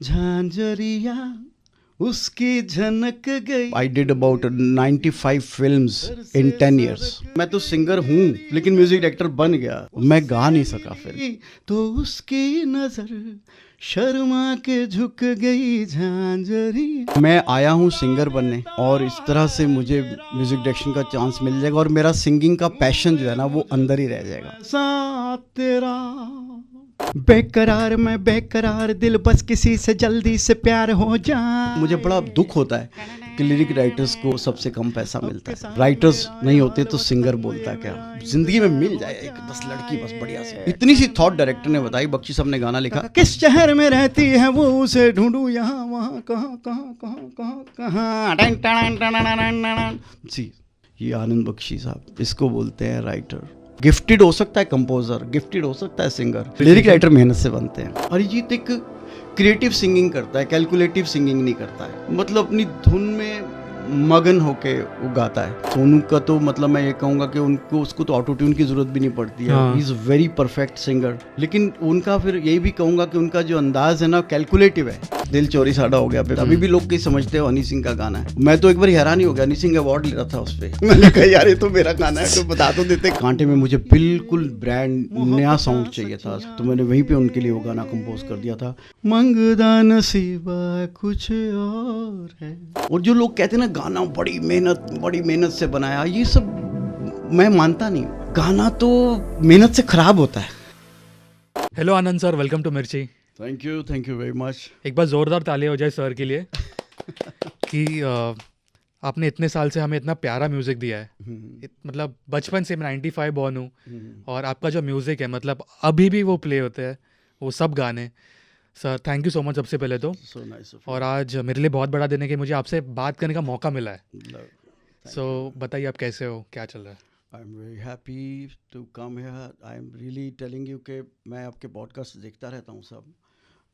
झांझरिया उसकी झनक गई। I did about 95 films in 10 years। मैं तो सिंगर हूँ लेकिन म्यूजिक डायरेक्टर बन गया, मैं गा नहीं सका फिर। तो उसकी नजर शर्मा के झुक गई झांझरी। मैं आया हूँ सिंगर बनने और इस तरह से मुझे म्यूजिक डायरेक्शन का चांस मिल जाएगा और मेरा सिंगिंग का पैशन जो है ना वो अंदर ही रह जाएगा। साथ तेरा बेकरार मैं बेकरार, दिल बस किसी से जल्दी से प्यार हो जाए। मुझे बड़ा दुख होता है कि लिरिक राइटर्स को सबसे कम पैसा मिलता है। राइटर्स नहीं होते तो सिंगर बोलता क्या। जिंदगी में मिल जाए एक 10 लड़की बस बढ़िया से। इतनी सी थॉट डायरेक्टर ने बताई, बख्शी साहब ने गाना लिखा, किस शहर में रहती है वो उसे ढूंढूं यहाँ वहाँ कहाँ कहाँ कहाँ कहाँ कहाँ। जी ये आनंद बख्शी साहब, इसको बोलते हैं राइटर। गिफ्टेड हो सकता है कंपोजर, गिफ्टेड हो सकता है सिंगर, लिरिक राइटर मेहनत से बनते हैं। अरिजीत एक क्रिएटिव सिंगिंग करता है, कैलकुलेटिव सिंगिंग नहीं करता है। मतलब अपनी धुन में मगन होके वो गाता है। सोनू का तो मतलब मैं ये कहूँगा कि उनको उसको तो ऑटो ट्यून की जरूरत भी नहीं पड़ती है। He is very perfect singer. लेकिन उनका फिर यही भी कहूँगा कि उनका जो अंदाज है ना कैलकुलेटिव है। दिल चोरी साड़ा हो गया पे अभी भी लोग कई समझते हो हनी सिंह का गाना है। मैं तो एक बार हैरान ही हो गया, हनी सिंह अवार्ड ले रहा था उस पे। मैंने कहा यार ये तो मेरा गाना है, तो बता तो देते। कांटे में मुझे बिल्कुल ब्रांड नया सॉन्ग चाहिए था, तो मैंने वहीं पे उनके लिए वो गाना कंपोज कर दिया था। मंगदा नसीबा कुछ और है। और जो लोग कहते हैं ना गाना बड़ी मेहनत से बनाया, ये सब मैं मानता नहीं। गाना तो मेहनत से खराब होता है। Hello Anand sir, welcome to Mirchi. Thank you very much. एक बार ज़ोरदार तालियां हो जाए सर के लिए कि आपने इतने साल से हमें इतना प्यारा म्यूज़िक दिया है। मतलब बचपन से मैं 95 बॉर्न हूँ और आपका जो म्यूज़िक है मतलब अभी भी वो प्ले होते हैं वो सब गाने। Sir thank you so much सबसे पहले तो। So nice of you. और आज मेरे लिए बहुत बड़ा दिन है कि मुझे आपसे बात करने का मौका मिला है। सो बताइए आप कैसे हो, क्या चल रहा है? I'm very happy to come here. I'm really telling you कि मैं आपके पॉडकास्ट देखता रहता हूँ सब।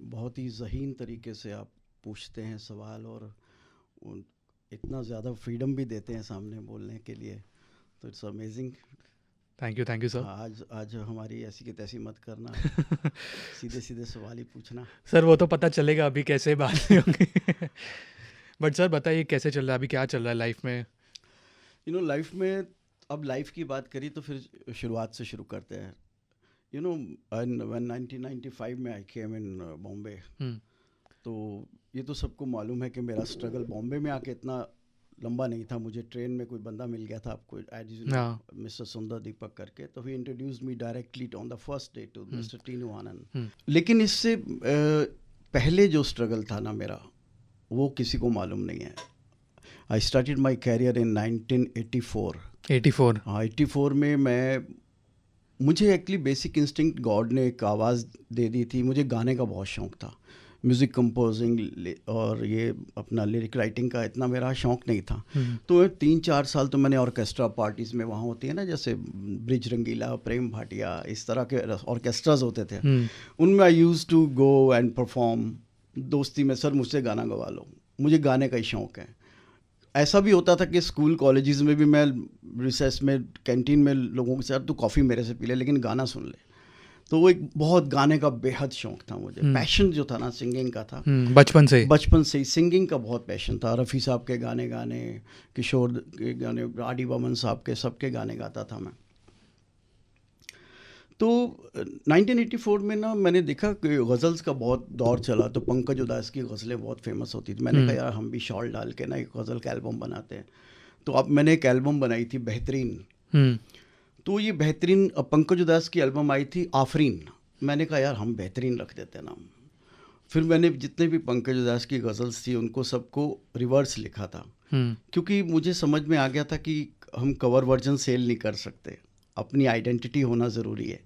बहुत ही ज़हीन तरीके से आप पूछते हैं सवाल और इतना ज़्यादा फ्रीडम भी देते हैं सामने बोलने के लिए, तो it's amazing. Thank you sir. आज हमारी ऐसी की तैसी मत करना। सीधे सवाल ही पूछना। सर वो तो पता चलेगा अभी कैसे बात नहीं होगी। बट सर बताइए कैसे चल रहा है, अभी क्या चल रहा है लाइफ में? लाइफ में अब लाइफ की बात करी तो फिर शुरुआत से शुरू करते हैं। व्हेन 1995 में आई केम इन बॉम्बे, तो ये तो सबको मालूम है कि मेरा स्ट्रगल बॉम्बे में आके इतना लंबा नहीं था। मुझे ट्रेन में कोई बंदा मिल गया था, आपको मिस्टर सुंदर दीपक करके, तो ही introduced me directly on the first day to mister Tinu Anand. लेकिन इससे पहले जो स्ट्रगल था ना मेरा, वो किसी को मालूम नहीं है। आई स्टार्टेड माई कैरियर इन 1984। 84 में मुझे एक्चुअली बेसिक इंस्टिंक्ट गॉड ने एक आवाज़ दे दी थी। मुझे गाने का बहुत शौक़ था, म्यूज़िक कंपोजिंग और ये अपना लिरिक राइटिंग का इतना मेरा शौक़ नहीं था। तो 3-4 साल तो मैंने ऑर्केस्ट्रा पार्टीज़ में, वहाँ होती है ना जैसे ब्रिज रंगीला, प्रेम भाटिया, इस तरह के ऑर्केस्ट्राज होते थे, उनमें I used to go and perform. दोस्ती में, सर मुझसे गाना गवा लो, मुझे गाने का ही शौक़ है। ऐसा भी होता था कि स्कूल कॉलेजेस में भी मैं रिसेस में कैंटीन में लोगों के साथ, तो कॉफ़ी मेरे से पी ले लेकिन गाना सुन ले। तो वो एक बहुत गाने का बेहद शौक़ था मुझे। पैशन जो था ना सिंगिंग का था, बचपन से ही सिंगिंग का बहुत पैशन था। रफ़ी साहब के गाने, किशोर के गाने, आर.डी. बर्मन साहब के, सबके गाने गाता था मैं। तो 1984 में ना मैंने देखा कि गज़ल्स का बहुत दौर चला, तो पंकज उदास की गज़लें बहुत फेमस होती थी। मैंने कहा यार हम भी शॉल डाल के ना एक गज़ल का एल्बम बनाते हैं। तो अब मैंने एक एल्बम बनाई थी बेहतरीन। तो ये बेहतरीन, पंकज उदास की एल्बम आई थी आफरीन। मैंने कहा यार हम बेहतरीन रख देते हैं नाम। फिर मैंने जितने भी पंकज उदास की गज़ल्स थी उनको सबको रिवर्स लिखा था, क्योंकि मुझे समझ में आ गया था कि हम कवर वर्जन सेल नहीं कर सकते, अपनी आइडेंटिटी होना ज़रूरी है।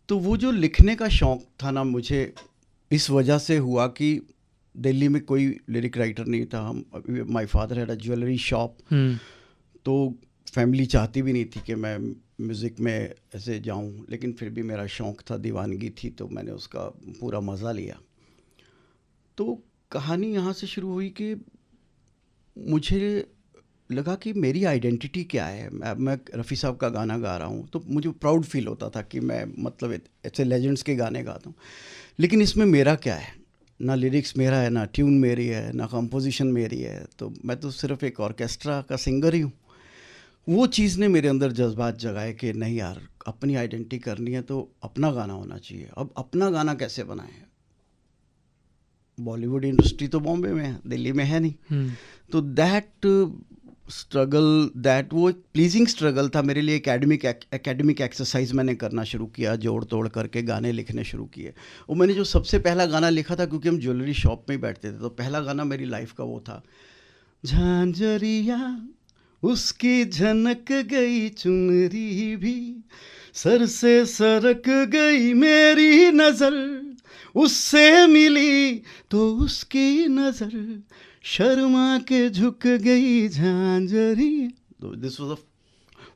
तो वो जो लिखने का शौक़ था ना मुझे, इस वजह से हुआ कि दिल्ली में कोई लिरिक राइटर नहीं था। My father had a jewellery shop, तो फैमिली चाहती भी नहीं थी कि मैं म्यूज़िक में ऐसे जाऊं, लेकिन फिर भी मेरा शौक़ था, दीवानगी थी, तो मैंने उसका पूरा मज़ा लिया। तो कहानी यहाँ से शुरू हुई कि मुझे लगा कि मेरी आइडेंटिटी क्या है। मैं रफ़ी साहब का गाना गा रहा हूँ तो मुझे प्राउड फील होता था कि मैं मतलब ऐसे लेजेंड्स के गाने गाता हूँ, लेकिन इसमें मेरा क्या है। ना लिरिक्स मेरा है, ना ट्यून मेरी है, ना कंपोजिशन मेरी है, तो मैं तो सिर्फ एक ऑर्केस्ट्रा का सिंगर ही हूँ। वो चीज़ ने मेरे अंदर जज्बात जगाए कि नहीं यार, अपनी आइडेंटिटी करनी है तो अपना गाना होना चाहिए। अब अपना गाना कैसे बनाएं? बॉलीवुड इंडस्ट्री तो बॉम्बे में है, दिल्ली में है नहीं। तो दैट स्ट्रगल, दैट वो एक प्लीजिंग स्ट्रगल था मेरे लिए। एकेडमिक एक्सरसाइज मैंने करना शुरू किया, जोड़ तोड़ करके गाने लिखने शुरू किए। और मैंने जो सबसे पहला गाना लिखा था, क्योंकि हम ज्वेलरी शॉप में ही बैठते थे, तो पहला गाना मेरी लाइफ का वो था, झांझरिया उसकी झनक गई चुनरी भी, सर से सरक गई मेरी नज़र, उससे मिली तो उसकी नज़र, शर्मा के झुक गई झांझरी। तो this was the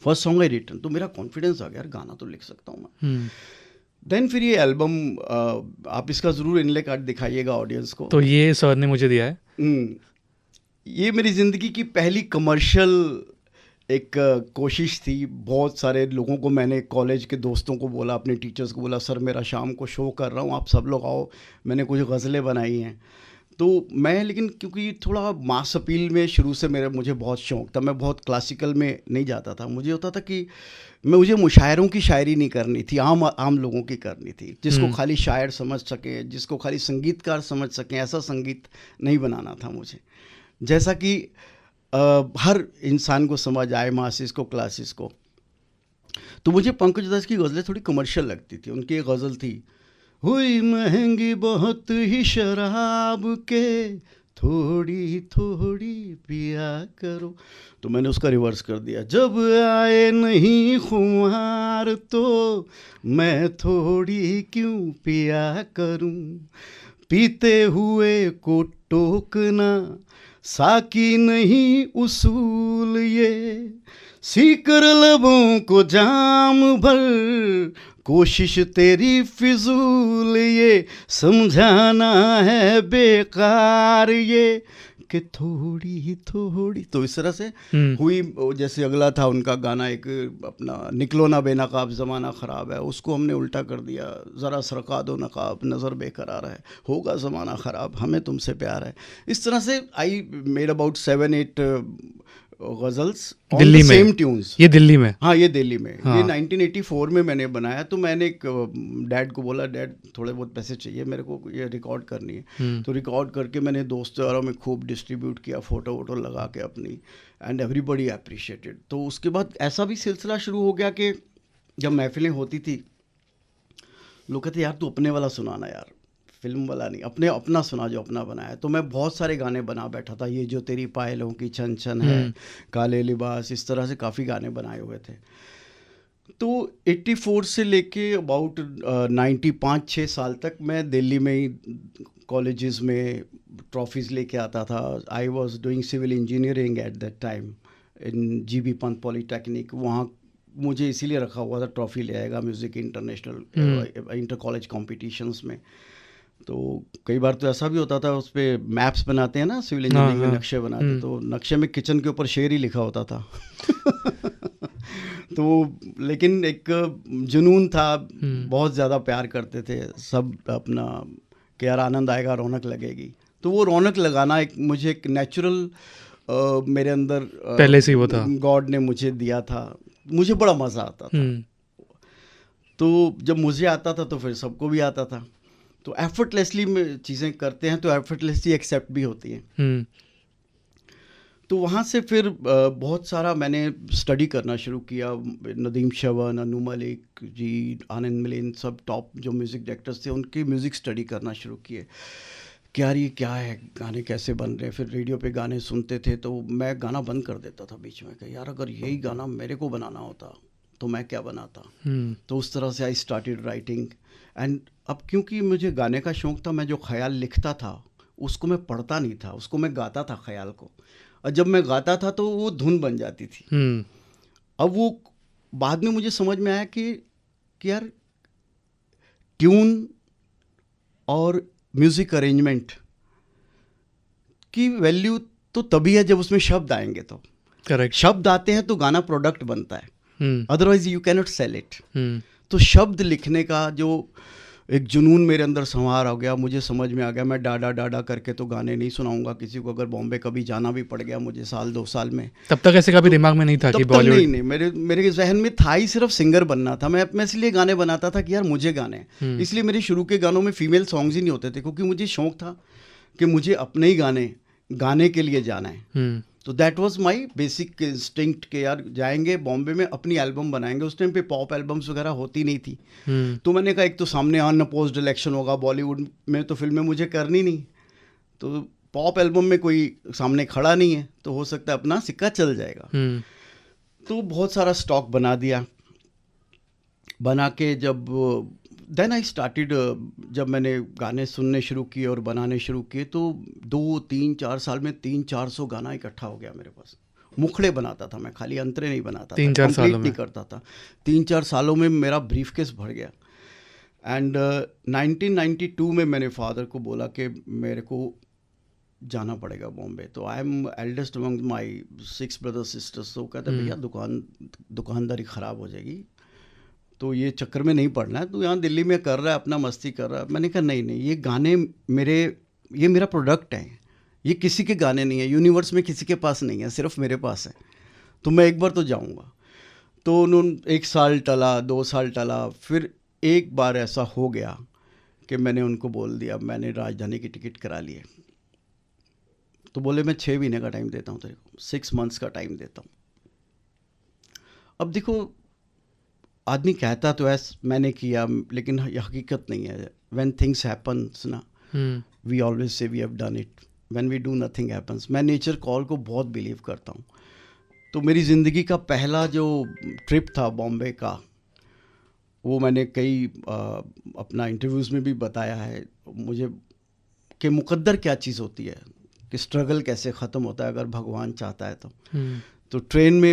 first song I written. तो मेरा कॉन्फिडेंस आ गया, यार गाना तो लिख सकता हूँ मैं। देन फिर ये एल्बम, आप इसका ज़रूर इनले कार्ड दिखाइएगा ऑडियंस को। तो ये सर ने मुझे दिया है। ये मेरी ज़िंदगी की पहली कमर्शियल एक कोशिश थी। बहुत सारे लोगों को मैंने, कॉलेज के दोस्तों को बोला, अपने टीचर्स को बोला, सर मेरा शाम को शो कर रहा हूँ, आप सब लोग आओ। मैंने कुछ गज़लें बनाई हैं। तो मैं, लेकिन क्योंकि थोड़ा मास अपील में शुरू से मुझे बहुत शौक़ था, मैं बहुत क्लासिकल में नहीं जाता था। मुझे होता था कि मुझे मुशायरों की शायरी नहीं करनी थी, आम लोगों की करनी थी, जिसको खाली शायर समझ सके, जिसको खाली संगीतकार समझ सकें, ऐसा संगीत नहीं बनाना था मुझे। जैसा कि हर इंसान को समझ आए, मासिस को, क्लासिस को। तो मुझे पंकज उधास की गज़लें थोड़ी कमर्शियल लगती थी। उनकी एक गज़ल थी, हुई महंगी बहुत ही शराब के, थोड़ी थोड़ी पिया करो। तो मैंने उसका रिवर्स कर दिया, जब आए नहीं खुमार तो मैं थोड़ी क्यों पिया करूं, पीते हुए को टोकना साकी नहीं उसूल, ये सीकर लबों को जाम भर कोशिश तेरी फिजूल, ये समझाना है बेकार ये कि थोड़ी थोड़ी। तो इस तरह से हुई। जैसे अगला था उनका गाना एक अपना, निकलो ना बेनकाब ज़माना ख़राब है, उसको हमने उल्टा कर दिया, ज़रा सरका दो नकाब नज़र बेकरार है, होगा ज़माना ख़राब हमें तुमसे प्यार है। इस तरह से I made about 7-8 ghazals Delhi में, सेम ट्यून्स। ये दिल्ली में? हाँ, ये दिल्ली में। हाँ। ये 1984 में मैंने बनाया। तो मैंने एक डैड को बोला, डैड थोड़े बहुत पैसे चाहिए मेरे को, ये रिकॉर्ड करनी है। तो रिकॉर्ड करके मैंने दोस्तों में खूब डिस्ट्रीब्यूट किया, फ़ोटो वोटो लगा के अपनी, एंड एवरीबॉडी अप्रिशिएटेड। तो उसके बाद ऐसा भी सिलसिला शुरू हो गया कि जब महफिलें होती थी, लोग कहते यार तू अपने वाला सुनाना यार, फिल्म वाला नहीं, अपना सुना जो अपना बनाया। तो मैं बहुत सारे गाने बना बैठा था, ये जो तेरी पायलों की छन छन है, काले लिबास, इस तरह से काफ़ी गाने बनाए हुए थे। तो 84 से लेके अबाउट 95-6 साल तक मैं दिल्ली में ही कॉलेजेस में ट्रॉफीज़ लेके आता था। I was doing civil engineering at that time in GB Pant polytechnic. वहाँ मुझे इसीलिए रखा हुआ था, ट्रॉफी ले आएगा music international inter college competitions में। तो कई बार तो ऐसा भी होता था, उस पर मैप्स बनाते हैं ना, सिविल इंजीनियरिंग में नक्शे बनाते, तो नक्शे में किचन के ऊपर शेर ही लिखा होता था। तो लेकिन एक जुनून था, बहुत ज़्यादा प्यार करते थे सब अपना, कि यार आनंद आएगा, रौनक लगेगी। तो वो रौनक लगाना एक मुझे एक नेचुरल मेरे अंदर पहले से ही वो था, गॉड ने मुझे दिया था। मुझे बड़ा मज़ा आता था। तो जब मुझे आता था तो फिर सबको भी आता था। तो एफर्टलेसली चीज़ें करते हैं तो एफर्टलेसली एक्सेप्ट भी होती हैं। तो वहाँ से फिर बहुत सारा मैंने स्टडी करना शुरू किया। नदीम श्रवण, अनु मलिक जी, आनंद मिलिंद, सब टॉप जो म्यूज़िक डायरेक्टर्स थे, उनकी म्यूज़िक स्टडी करना शुरू किए कि यार ये क्या है, गाने कैसे बन रहे हैं। फिर रेडियो पे गाने सुनते थे तो मैं गाना बंद कर देता था बीच में कि यार अगर यही गाना मेरे को बनाना होता तो मैं क्या बनाता। तो उस तरह से आई स्टार्टेड राइटिंग। एंड अब क्योंकि मुझे गाने का शौक़ था, मैं जो ख्याल लिखता था उसको मैं पढ़ता नहीं था, उसको मैं गाता था ख्याल को। और जब मैं गाता था तो वो धुन बन जाती थी। अब वो बाद में मुझे समझ में आया कि यार ट्यून और म्यूज़िक अरेंजमेंट की वैल्यू तो तभी है जब उसमें शब्द आएंगे। तो करेक्ट, शब्द आते हैं तो गाना प्रोडक्ट बनता है, otherwise you cannot sell it. तो शब्द लिखने का जो एक जुनून मेरे अंदर संवार हो गया, मुझे समझ में आ गया मैं डाडा डाडा करके तो गाने नहीं सुनाऊंगा किसी को, अगर बॉम्बे कभी जाना भी पड़ गया मुझे 1-2 साल में। तब तक ऐसे कभी दिमाग में नहीं था कि तब तक बॉलीवुड? नहीं, मेरे जहन में था ही सिर्फ सिंगर बनना था। मैं इसलिए गाने बनाता था कि यार मुझे गाने, इसलिए मेरे शुरू के गानों में फीमेल सॉन्ग्स ही नहीं होते थे, क्योंकि मुझे शौक था कि मुझे अपने ही गाने के लिए जाना है। तो that was my basic instinct कि यार जाएंगे बॉम्बे में, अपनी एल्बम बनाएंगे। उस टाइम पे पॉप एल्बम्स वगैरह होती नहीं थी। तो मैंने कहा एक तो सामने अनअपोज्ड इलेक्शन होगा बॉलीवुड में, तो फिल्में मुझे करनी नहीं, तो पॉप एल्बम में कोई सामने खड़ा नहीं है, तो हो सकता है अपना सिक्का चल जाएगा। तो बहुत सारा स्टॉक बना दिया, बना के जब देन आई स्टार्टेड, जब मैंने गाने सुनने शुरू किए और बनाने शुरू किए, तो 2-3-4 साल में 300-400 गाना इकट्ठा हो गया मेरे पास। मुखड़े बनाता था मैं, खाली अंतरे नहीं बनाता था, 3-4 सालों नहीं करता था। 3-4 सालों में मेरा ब्रीफकेस भर गया। एंड 1992 में मैंने फादर को बोला कि मेरे को जाना पड़ेगा बॉम्बे। तो I am eldest among my 6 brothers sisters. तो कहते भैया दुकानदारी ख़राब हो जाएगी, तो ये चक्कर में नहीं पड़ना है, तो यहाँ दिल्ली में कर रहा है अपना, मस्ती कर रहा है। मैंने कहा नहीं, ये गाने ये मेरा प्रोडक्ट है, ये किसी के गाने नहीं है, यूनिवर्स में किसी के पास नहीं है, सिर्फ मेरे पास है, तो मैं एक बार तो जाऊँगा। तो उन्होंने 1 साल टला, 2 साल टला, फिर एक बार ऐसा हो गया कि मैंने उनको बोल दिया मैंने राजधानी की टिकट करा ली है। तो बोले मैं 6 महीने का टाइम देता हूँ तेरे को, 6 मंथ्स का टाइम देता हूँ। अब देखो आदमी कहता तो ऐसा मैंने किया, लेकिन ये हकीकत नहीं है। व्हेन थिंग्स हैपन्स ना, we always say we have done it, when we do nothing happens. मैं नेचर कॉल को बहुत बिलीव करता हूँ। तो मेरी ज़िंदगी का पहला जो ट्रिप था बॉम्बे का, वो मैंने कई अपना इंटरव्यूज़ में भी बताया है मुझे, कि मुकद्दर क्या चीज़ होती है, कि स्ट्रगल कैसे ख़त्म होता है अगर भगवान चाहता है तो। तो ट्रेन में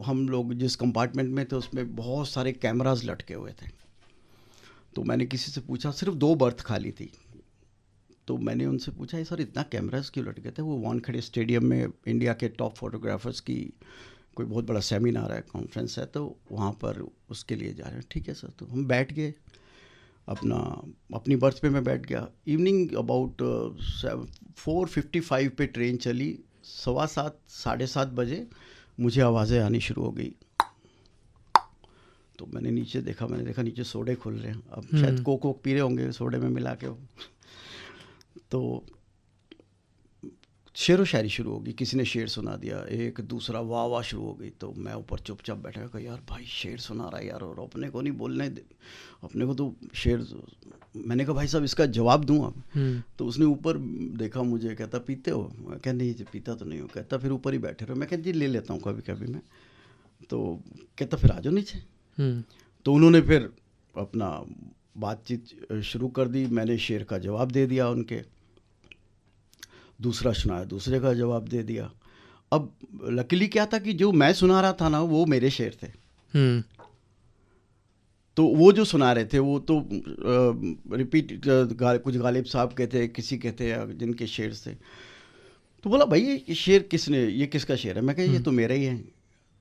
हम लोग जिस कंपार्टमेंट में थे उसमें बहुत सारे कैमरास लटके हुए थे। तो मैंने किसी से पूछा, सिर्फ 2 बर्थ खाली थी, तो मैंने उनसे पूछा ये सर इतना कैमरास क्यों लटके थे? वो वानखेड़े स्टेडियम में इंडिया के टॉप फोटोग्राफर्स की कोई बहुत बड़ा सेमिनार है, कॉन्फ्रेंस है, तो वहाँ पर उसके लिए जा रहे हैं। ठीक है सर। तो हम बैठ गए, अपनी बर्थ पे मैं बैठ गया। इवनिंग अबाउट 4:55 पे ट्रेन चली, 7:15 7:30 बजे मुझे आवाज़ें आनी शुरू हो गई। तो मैंने नीचे देखा, नीचे सोडे खुल रहे हैं। अब शायद कोक पी रहे होंगे सोडे में मिला के। तो शेर व शायरी शुरू होगी, किसी ने शेर सुना दिया, एक दूसरा वाह वाह शुरू हो गई। तो मैं ऊपर चुपचाप बैठा, कहा यार भाई शेर सुना रहा है यार, और अपने को नहीं बोलने दे, अपने को तो शेर। मैंने कहा भाई साहब इसका जवाब दूँ अब? तो उसने ऊपर देखा मुझे, कहता पीते हो? मैं कहा नहीं जी पीता तो नहीं हूँ। कहता फिर ऊपर ही बैठे रहो। मैं कहा जी ले लेता हूँ कभी कभी मैं। तो कहता फिर आ जाओ नीचे। तो उन्होंने फिर अपना बातचीत शुरू कर दी। मैंने शेर का जवाब दे दिया उनके, दूसरा सुनाया, दूसरे का जवाब दे दिया। अब लकीली क्या था कि जो मैं सुना रहा था ना वो मेरे शेर थे। तो वो जो सुना रहे थे वो तो रिपीट कुछ गालिब साहब के थे, किसी के थे जिनके शेर थे। तो बोला भाई ये शेर किसने, ये किसका शेर है? मैं कहा ये तो मेरा ही है।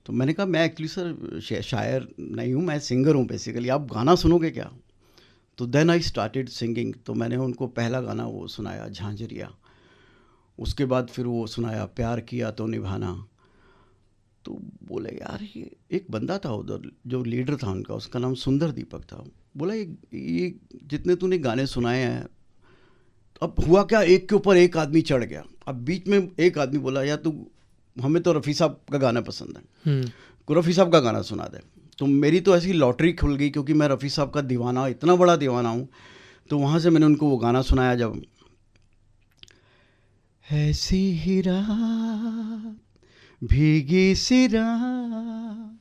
तो मैंने कहा मैं एक्चुअली सर शायर नहीं हूँ, मैं सिंगर हूँ बेसिकली, आप गाना सुनोगे क्या? तो देन आई स्टार्टेड सिंगिंग। तो मैंने उनको पहला गाना वो सुनाया झांझरिया, उसके बाद फिर वो सुनाया प्यार किया तो निभाना। तो बोले यार ये एक बंदा था उधर जो लीडर था उनका, उसका नाम सुंदर दीपक था। बोला ये जितने तूने गाने सुनाए हैं, अब हुआ क्या, एक के ऊपर एक आदमी चढ़ गया। अब बीच में एक आदमी बोला यार तू, हमें तो रफ़ी साहब का गाना पसंद है, रफ़ी साहब का गाना सुना दे। तो मेरी तो ऐसी लॉटरी खुल गई, क्योंकि मैं रफ़ी साहब का दीवाना, इतना बड़ा दीवाना हूँ। तो वहाँ से मैंने उनको वो गाना सुनाया, जब ऐसी ही रात भीगी सी रात,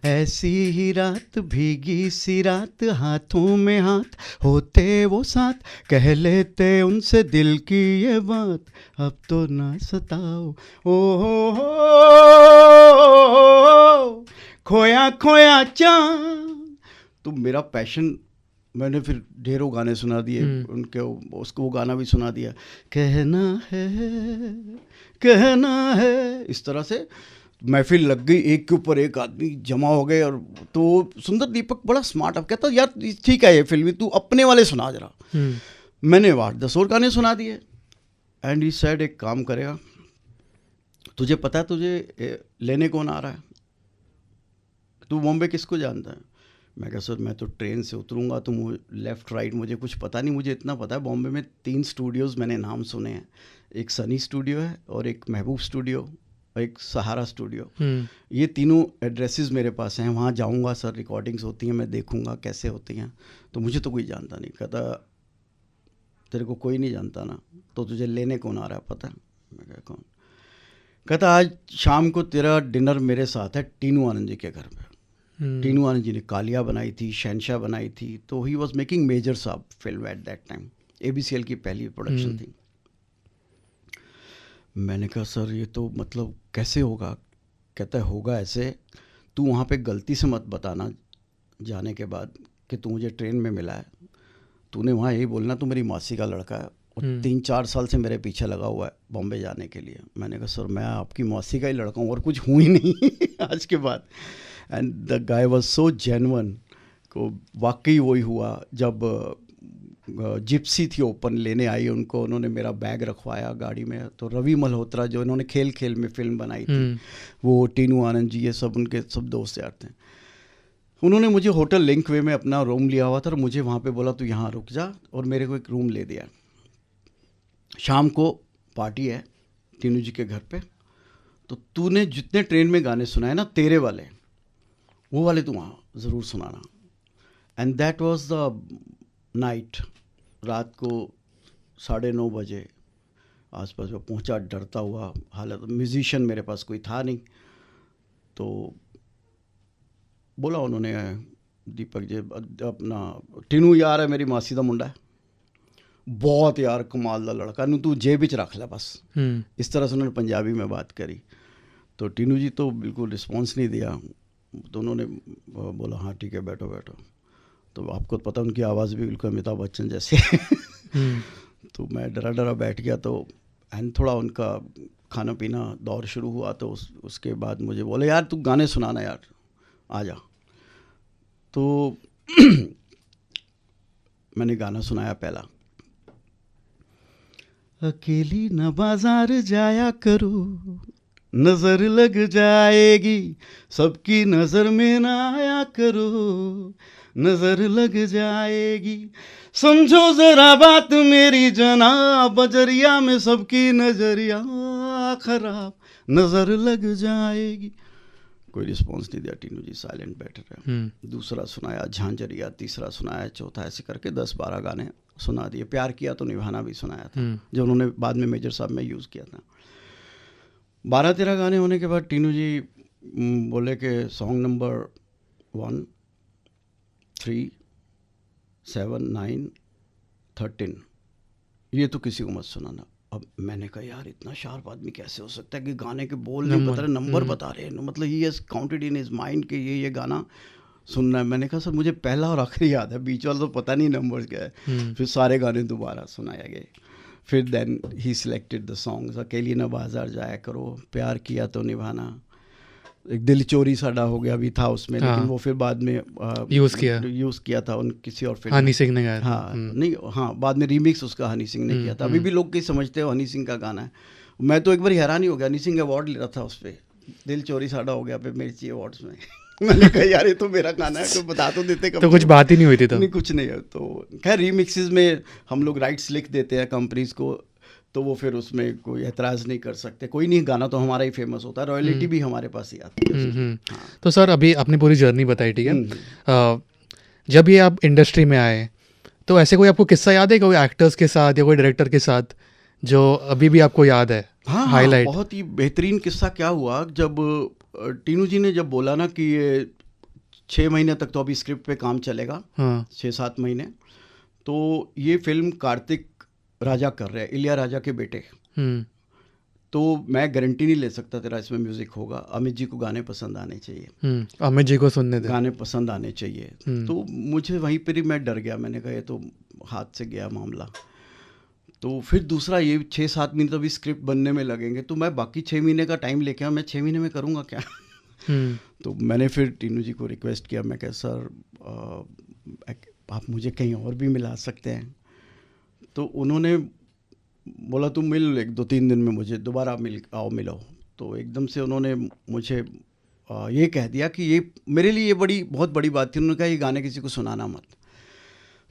ऐसी ही रात भीगी सी रात, हाथों में हाथ होते वो साथ, कह लेते उनसे दिल की ये बात, अब तो ना सताओ हो, खोया खोया चांद। तो मेरा पैशन, मैंने फिर ढेरों गाने सुना दिए उनके, उसको वो गाना भी सुना दिया, कहना है इस तरह से। महफिल लग गई, एक के ऊपर एक आदमी जमा हो गए। और तो सुंदर दीपक बड़ा स्मार्ट, अब कहता यार ठीक है ये फिल्म तू अपने वाले सुना जरा। मैंने 8-10 और गाने सुना दिए। एंड ही सेड एक काम करेगा, तुझे पता है तुझे लेने कौन आ रहा है, तू बॉम्बे किसको जानता है? मैं कहा सर मैं तो ट्रेन से उतरूँगा तो लेफ़्ट राइट मुझे कुछ पता नहीं, मुझे इतना पता है बॉम्बे में 3 स्टूडियोज़ मैंने नाम सुने हैं, एक सनी स्टूडियो है और एक महबूब स्टूडियो और एक सहारा स्टूडियो। ये तीनों एड्रेसेस मेरे पास हैं, वहाँ जाऊँगा सर, रिकॉर्डिंग्स होती हैं, मैं देखूँगा कैसे होती हैं। तो मुझे तो कोई जानता नहीं। कहता तेरे को कोई नहीं जानता ना, तो तुझे लेने कौन आ रहा है पता है? मैं कहा कौन? कहता आज शाम को तेरा डिनर मेरे साथ है टीनू आनंद जी के घर पे। टीनू आनंद जी ने कालिया बनाई थी, शहनशाह बनाई थी, तो ही वॉज मेकिंग मेजर साहब film at that time, ABCL की पहली प्रोडक्शन थी। मैंने कहा सर ये तो मतलब कैसे होगा? कहता है होगा ऐसे, तू वहाँ पे गलती से मत बताना जाने के बाद कि तू मुझे ट्रेन में मिला है, तूने वहाँ यही बोलना तू मेरी मासी का लड़का है और 3-4 साल से मेरे पीछे लगा हुआ है बॉम्बे जाने के लिए। मैंने कहा सर मैं आपकी मौसी का ही लड़का हूँ और कुछ हूँ ही नहीं आज के बाद। And the guy was so genuine को वाकई वही हुआ। जब जिप्सी थी ओपन लेने आई उनको, उन्होंने मेरा बैग रखवाया गाड़ी में, तो रवि मल्होत्रा जो इन्होंने खेल खेल में फिल्म बनाई थी, वो टीनू आनंद जी, ये सब उनके सब दोस्त यार थे। उन्होंने मुझे होटल लिंक वे में अपना रूम लिया हुआ था और मुझे वहाँ पे बोला तू यहाँ रुक जा, और मेरे को एक रूम ले दिया। शाम को पार्टी है टीनू जी के घर पे, तो तूने जितने ट्रेन में गाने सुनाए ना तेरे वाले, वो वाले तू वहाँ ज़रूर सुनाना। And that was the night. रात को 9:30 बजे आसपास में पहुँचा डरता हुआ, हालत म्यूजिशियन मेरे पास कोई था नहीं, तो बोला उन्होंने दीपक जी अपना टीनू यार है मेरी मासी दा मुंडा है, बहुत यार कमाल दा लड़का, नू तू जेब विच रख ले बस। इस तरह से उन्होंने पंजाबी में बात करी। तो टीनू जी तो बिल्कुल रिस्पॉन्स नहीं दिया, तो उन्होंने बोला हाँ ठीक है बैठो बैठो। तो आपको पता उनकी आवाज़ भी बिल्कुल अमिताभ बच्चन जैसे तो मैं डरा डरा बैठ गया। तो एंड थोड़ा उनका खाना पीना दौर शुरू हुआ, तो उसके बाद मुझे बोले यार तू गाने सुनाना यार आ जा। तो मैंने गाना सुनाया पहला, अकेली न बाजार जाया करो, नजर लग जाएगी, सबकी नजर में ना आया करो, नजर लग जाएगी, समझो जरा बात मेरी जनाब, बजरिया में सबकी नजरिया खराब, नजर लग जाएगी। कोई रिस्पॉन्स नहीं दिया, टीनू जी साइलेंट बैठे रहे। दूसरा सुनाया झांझरिया, तीसरा सुनाया, चौथा, ऐसे करके 10-12 गाने सुना दिए। प्यार किया तो निभाना भी सुनाया था, जो उन्होंने बाद में मेजर साहब में यूज़ किया था। 12-13 गाने होने के बाद टीनू जी बोले कि सॉन्ग नंबर 1, 3, 7, 9, 13 ये तो किसी को मत सुनाना। अब मैंने कहा यार इतना शार्प आदमी कैसे हो सकता है कि गाने के बोल नहीं बता रहे, नंबर बता रहे हैं, मतलब he has counted in his mind कि ये गाना सुनना है। मैंने कहा सर मुझे पहला और आखिरी याद है, बीच वाला तो पता नहीं नंबर क्या है। फिर सारे गाने दोबारा सुनाया गए। फिर then he selected the songs, अकेली न बाजार जाया करो, प्यार किया तो निभाना, एक दिल चोरी साडा हो गया भी था उसमें, लेकिन वो फिर बाद में यूज़ किया था उन किसी और फिल्म, हनी सिंह ने गाया। हाँ नहीं हाँ बाद में रीमिक्स उसका हनी सिंह ने किया था। अभी भी लोग कई समझते हो हनी सिंह का गाना है। मैं तो एक बार हैरान ही हो गया, हनी सिंह अवार्ड ले रहा था उस पर, दिल चोरी साडा हो गया पे मिर्ची अवार्ड्स में मैंने कहा यार ये तो मेरा गाना है, तो बता तो देते। तो कुछ बात ही नहीं हुई थी, तो नहीं कुछ नहीं है। तो खैर रीमिक्सेस में हम लोग राइट्स लिख देते हैं कंपनीज को, तो वो फिर उसमें कोई एतराज़ नहीं कर सकते। कोई नहीं, गाना तो हमारा ही फेमस होता है, रॉयल्टी भी हमारे पास ही आती है। हाँ। तो सर अभी अपनी पूरी जर्नी बताई, ठीक है। जब ये आप इंडस्ट्री में आए तो ऐसे कोई आपको किस्सा याद है कोई एक्टर्स के साथ या कोई डायरेक्टर के साथ जो अभी भी आपको याद है? हाँ हाईलाइट बहुत ही बेहतरीन किस्सा क्या हुआ, जब टीनू जी ने जब बोला ना कि ये 6 महीने तक तो अभी स्क्रिप्ट पे काम चलेगा, 6-7 महीने, तो ये फिल्म कार्तिक राजा कर रहे हैं, इलिया राजा के बेटे, तो मैं गारंटी नहीं ले सकता तेरा इसमें म्यूजिक होगा, अमित जी को गाने पसंद आने चाहिए, अमित जी को सुनने दे, गाने पसंद आने चाहिए। तो मुझे वहीं पर ही मैं डर गया, मैंने कहा ये तो हाथ से गया मामला। तो फिर दूसरा ये 6-7 महीने तो अभी स्क्रिप्ट बनने में लगेंगे, तो मैं बाकी 6 महीने का टाइम लेके मैं 6 महीने में करूँगा क्या? तो मैंने फिर टीनू जी को रिक्वेस्ट किया, मैं कहा सर आप मुझे कहीं और भी मिला सकते हैं। तो उन्होंने बोला तुम मिल 1-2-3 दिन में मुझे दोबारा मिलो। तो एकदम से उन्होंने मुझे ये कह दिया कि ये मेरे लिए ये बहुत बड़ी बात थी। उन्होंने कहा ये गाने किसी को सुनाना मत।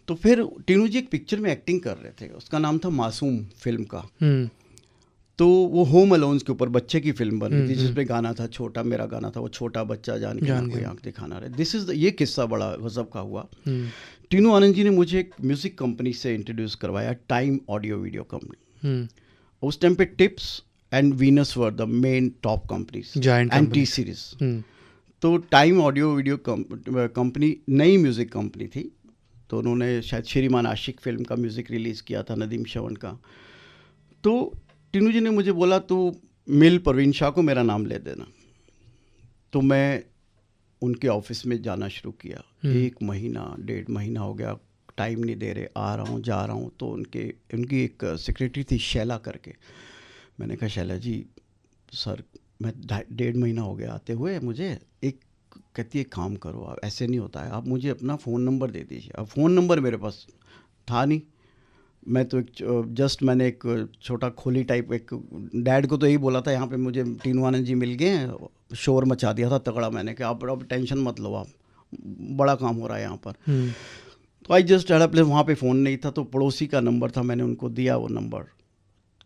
तो फिर टीनू जी एक पिक्चर में एक्टिंग कर रहे थे, उसका नाम था मासूम फिल्म का। तो वो होम अलोन्स के ऊपर बच्चे की फिल्म बन रही थी, जिसमें गाना था छोटा, मेरा गाना था वो छोटा बच्चा जान के आँख दिखाना रहे। ये किस्सा बड़ा गजब का हुआ। टीनू आनंद जी ने मुझे एक म्यूज़िक कंपनी से इंट्रोड्यूस करवाया, टाइम ऑडियो वीडियो कंपनी। उस टाइम पे tips and Venus were the main top companies and T series. तो टाइम ऑडियो वीडियो कंपनी नई म्यूज़िक कंपनी थी। तो उन्होंने शायद श्रीमान आशिक फिल्म का म्यूज़िक रिलीज़ किया था, नदीम श्रवण का। तो टीनू जी ने मुझे बोला तू मिल परवीन शाह को, मेरा नाम ले देना। तो मैं उनके ऑफिस में जाना शुरू किया। 1 महीना 1.5 महीना हो गया, टाइम नहीं दे रहे, आ रहा हूँ जा रहा हूँ। तो उनकी एक सेक्रेटरी थी शैला करके। मैंने कहा शैला जी सर मैं 1.5 महीना हो गया आते हुए, मुझे कहती है काम करो, आप ऐसे नहीं होता है, आप मुझे अपना फ़ोन नंबर दे दीजिए। अब फ़ोन नंबर मेरे पास था नहीं। मैं तो मैंने एक छोटा खोली टाइप, एक डैड को तो यही बोला था यहाँ पे मुझे टीनू आनंद जी मिल गए, शोर मचा दिया था तगड़ा। मैंने कहा आप अब टेंशन मत लो, आप बड़ा काम हो रहा है यहाँ पर। तो आई जस्ट एड प्लेस, वहाँ पे फ़ोन नहीं था, तो पड़ोसी का नंबर था, मैंने उनको दिया वो नंबर।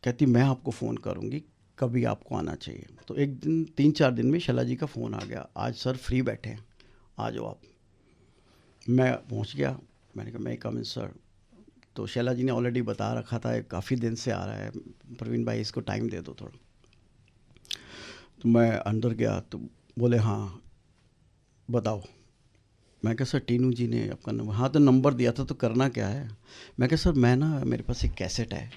कहती मैं आपको फ़ोन करूँगी, कभी आपको आना चाहिए। तो एक दिन 3-4 दिन में शैला जी का फ़ोन आ गया, आज सर फ्री बैठे हैं, आ जाओ आप। मैं पहुँच गया, मैंने कहा मैं कम इन सर। तो शैला जी ने ऑलरेडी बता रखा था, काफ़ी दिन से आ रहा है, प्रवीण भाई इसको टाइम दे दो थोड़ा। तो मैं अंदर गया तो बोले हाँ बताओ। मैं कहा सर टीनू जी ने आपका नंबर, हाँ तो नंबर दिया था, तो करना क्या है? मैं कहा सर मैं ना, मेरे पास एक कैसेट है,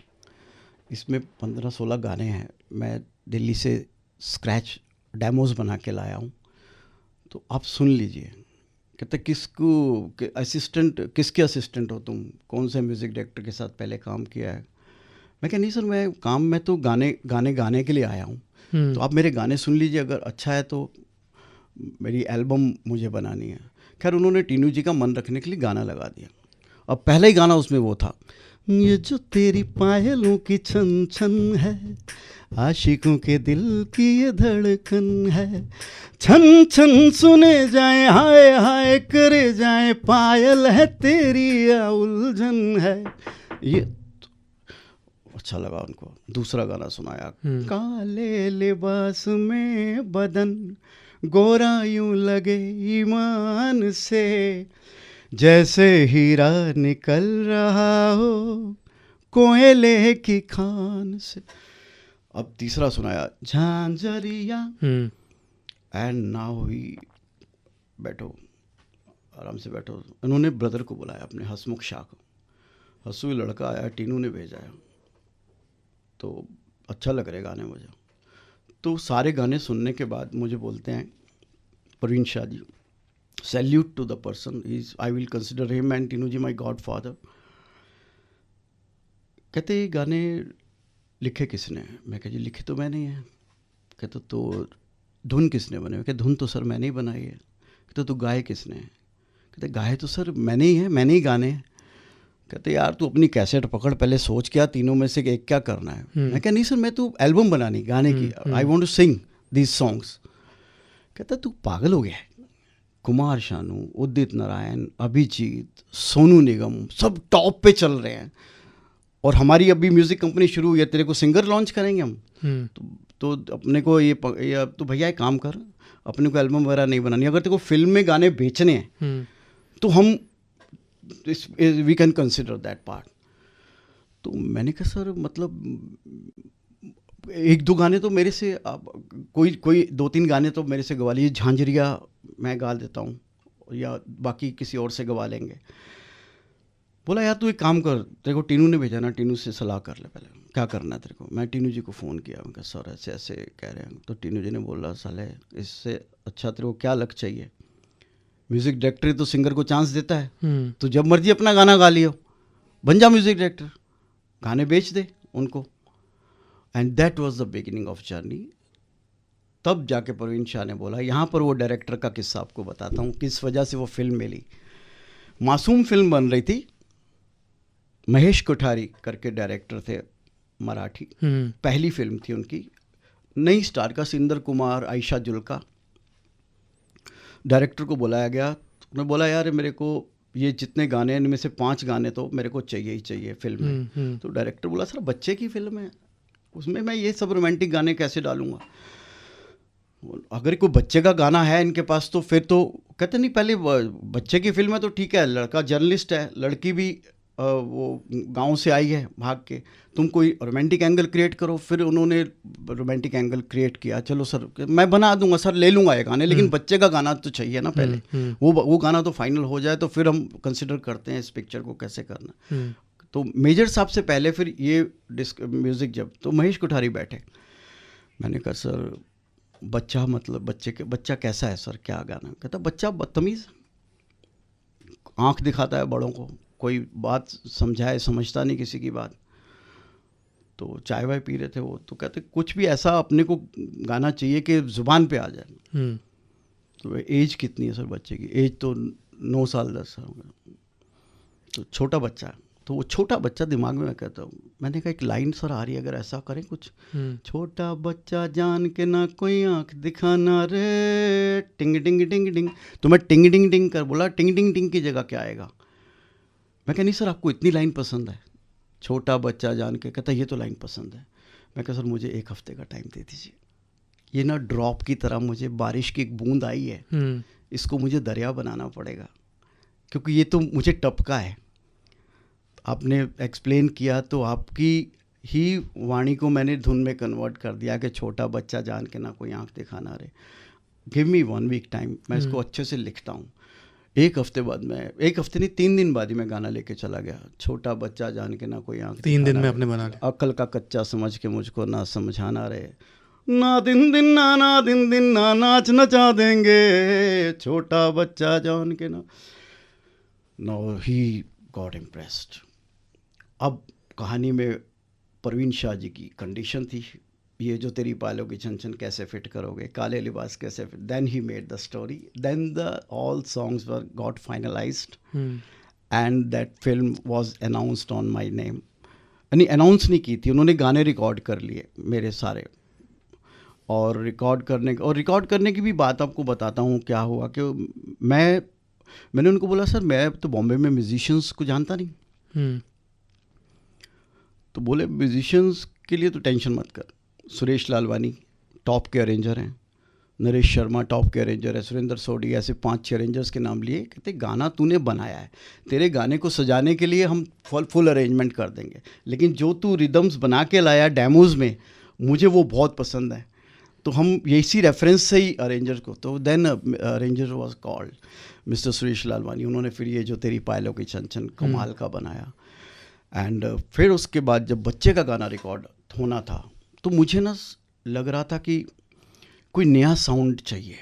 इसमें 15-16 गाने हैं, मैं दिल्ली से स्क्रैच डेमोज बना के लाया हूँ, तो आप सुन लीजिए। कहते किसके असिस्टेंट हो तुम, कौन से म्यूज़िक डायरेक्टर के साथ पहले काम किया है? मैं कहा नहीं सर मैं तो गाने के लिए आया हूँ, तो आप मेरे गाने सुन लीजिए, अगर अच्छा है तो मेरी एल्बम मुझे बनानी है। खैर उन्होंने टीनू जी का मन रखने के लिए गाना लगा दिया। अब पहला ही गाना उसमें वो था, ये जो तेरी पायलों की छन छन है, आशिकों के दिल की ये धड़कन है, छन छन सुने जाए, हाय हाय करे जाए, पायल है तेरी या उलझन है। ये अच्छा लगा उनको। दूसरा गाना सुनाया, काले लिबास में बदन गोरा यूं लगे ईमान से, जैसे हीरा निकल रहा हो कोयले की खान से। अब तीसरा सुनाया, झांझरिया। एंड नाउ ही बैठो, आराम से बैठो। उन्होंने ब्रदर को बुलाया अपने, हसमुख शाह को। हसू लड़का आया, टीनू ने भेजा है, तो अच्छा लग रहे गाने मुझे। तो सारे गाने सुनने के बाद मुझे बोलते हैं Praveen Shah ji, salute to the person, I will consider him and Tinu ji my godfather. कहते ये गाने लिखे किसने? मैं कहा जी लिखे तो मैंने ही हैं। कहते तो धुन किसने बनाई? कहते धुन तो सर मैंने ही बनाई है। कहते तो गाए किसने? कहते गाए तो सर मैंने ही है, मैंने ही गाने हैं। कहते यार तू अपनी कैसेट पकड़, पहले सोच क्या तीनों में से एक क्या करना है। मैं कहा नहीं सर, मैं तो एल्बम बनानी गाने की, I want to sing these songs. कहता तू पागल हो गया है, कुमार शानू, उदित नारायण, अभिजीत, सोनू निगम सब टॉप पे चल रहे हैं, और हमारी अभी म्यूज़िक कंपनी शुरू हुई है, तेरे को सिंगर लॉन्च करेंगे हम। तो अपने को ये तो भैया एक काम कर, अपने को एल्बम वगैरह नहीं बनानी, अगर तेरे को फिल्म में गाने बेचने हैं तो हम we can consider that part. तो मैंने कहा सर मतलब 1-2 गाने तो मेरे से कोई 2-3 गाने तो मेरे से गवा लीजिए, झांझरिया मैं गा देता हूँ, या बाकी किसी और से गवा लेंगे। बोला यार तू एक काम कर, तेरे को टीनू ने भेजा ना, टीनू से सलाह कर ले पहले क्या करना है तेरे को। मैं टीनू जी को फ़ोन किया, मैं कहा सर ऐसे ऐसे कह रहे हैं। तो टीनू जी ने बोला साले इससे अच्छा तेरे को क्या लग चाहिए, म्यूज़िक डायरेक्टर तो सिंगर को चांस देता है, तो जब मर्जी अपना गाना गा लियो, बन जा म्यूज़िक डायरेक्टर। गाने बेच दे उनको। And that was the beginning of journey. तब जाके प्रवीण शाह ने बोला, यहाँ पर वो डायरेक्टर का किस्सा आपको बताता हूँ किस वजह से वो फिल्म मिली। मासूम फिल्म बन रही थी, महेश कोठारी करके डायरेक्टर थे मराठी, पहली फिल्म थी उनकी, नई स्टार का, सिंदर कुमार, आयशा जुल्का। डायरेक्टर को बुलाया गया, उन्होंने बोला यार मेरे को ये जितने गाने हैं इनमें से 5 गाने तो मेरे को चाहिए ही चाहिए फिल्म में। तो डायरेक्टर बोला सर बच्चे की फिल्म है, उसमें मैं ये सब रोमांटिक गाने कैसे डालूंगा, अगर कोई बच्चे का गाना है इनके पास तो फिर तो कहते नहीं, पहले बच्चे की फिल्म है तो ठीक है, लड़का जर्नलिस्ट है, लड़की भी वो गांव से आई है भाग के, तुम कोई रोमांटिक एंगल क्रिएट करो। फिर उन्होंने रोमांटिक एंगल क्रिएट किया, चलो सर मैं बना दूंगा सर, ले लूँगा ये गाने, लेकिन बच्चे का गाना तो चाहिए ना पहले, वो गाना तो फाइनल हो जाए तो फिर हम कंसिडर करते हैं इस पिक्चर को कैसे करना। तो मेजर साहब से पहले फिर ये म्यूज़िक जब, तो महेश कोठारी बैठे, मैंने कहा सर बच्चा मतलब बच्चा कैसा है सर, क्या गाना? कहता बच्चा बदतमीज़, आँख दिखाता है बड़ों को, कोई बात समझाए समझता नहीं किसी की बात। तो चाय वाय पी रहे थे वो, तो कहते कुछ भी ऐसा अपने को गाना चाहिए कि ज़ुबान पे आ जाए। तो एज कितनी है सर बच्चे की? एज तो 9 साल 10 साल, तो छोटा बच्चा है। तो वो छोटा बच्चा दिमाग में, मैं कहता हूँ, मैंने कहा एक लाइन सर आ रही है, अगर ऐसा करें कुछ, छोटा बच्चा जान के ना कोई आंख दिखाना रे, टिंग टिंग टिंग टिंग। तो मैं टिंग टिंग टिंग कर बोला, टिंग टिंग टिंग की जगह क्या आएगा? मैं कहा नहीं सर आपको इतनी लाइन पसंद है, छोटा बच्चा जान के। कहता ये तो लाइन पसंद है। मैं कहा सर मुझे 1 हफ्ते का टाइम दे दीजिए, ये ना ड्रॉप की तरह, मुझे बारिश की एक बूंद आई है, इसको मुझे दरिया बनाना पड़ेगा, क्योंकि ये तो मुझे टपका है। आपने एक्सप्लेन किया तो आपकी ही वाणी को मैंने धुन में कन्वर्ट कर दिया कि छोटा बच्चा जान के ना कोई आंख दिखाना रे। गिव मी 1 वीक टाइम, मैं इसको अच्छे से लिखता हूँ। 1 हफ्ते बाद मैं, 1 हफ्ते नहीं 3 दिन बाद ही मैं गाना लेके चला गया, छोटा बच्चा जान के ना कोई आंख 3 दिन में अपने बना लिया। अक्ल का कच्चा समझ के मुझको ना समझाना रे, ना दिन दिन ना दिन दिन ना नाच नचा देंगे, छोटा बच्चा जान के ना। No he got impressed. अब कहानी में प्रवीण शाह जी की कंडीशन थी, ये जो तेरी पालों की छन छन कैसे फिट करोगे, काले लिबास कैसे fit. Then he made the story, then the all songs were got finalized and that film was announced on my name. यानी अनाउंस नहीं की थी उन्होंने, गाने रिकॉर्ड कर लिए मेरे सारे। और रिकॉर्ड करने की भी बात आपको बताता हूँ क्या हुआ कि मैंने उनको बोला सर मैं तो बॉम्बे में म्यूजिशियंस को जानता नहीं। तो बोले म्यूजिशियंस के लिए तो टेंशन मत कर, सुरेश लालवानी टॉप के अरेंजर हैं, नरेश शर्मा टॉप के अरेंजर है, सुरेंद्र सोडी, ऐसे 5-6 अरेंजर्स के नाम लिए। कहते गाना तूने बनाया है, तेरे गाने को सजाने के लिए हम फुल अरेंजमेंट कर देंगे, लेकिन जो तू रिदम्स बना के लाया डेमोज में, मुझे वो बहुत पसंद है। तो हम इसी रेफरेंस से ही अरेंजर को, तो then arranger was called mister Suresh Lalwani. उन्होंने फिर ये जो तेरी पायलों की छन छन कमाल का बनाया। एंड फिर उसके बाद जब बच्चे का गाना रिकॉर्ड होना था तो मुझे ना लग रहा था कि कोई नया साउंड चाहिए,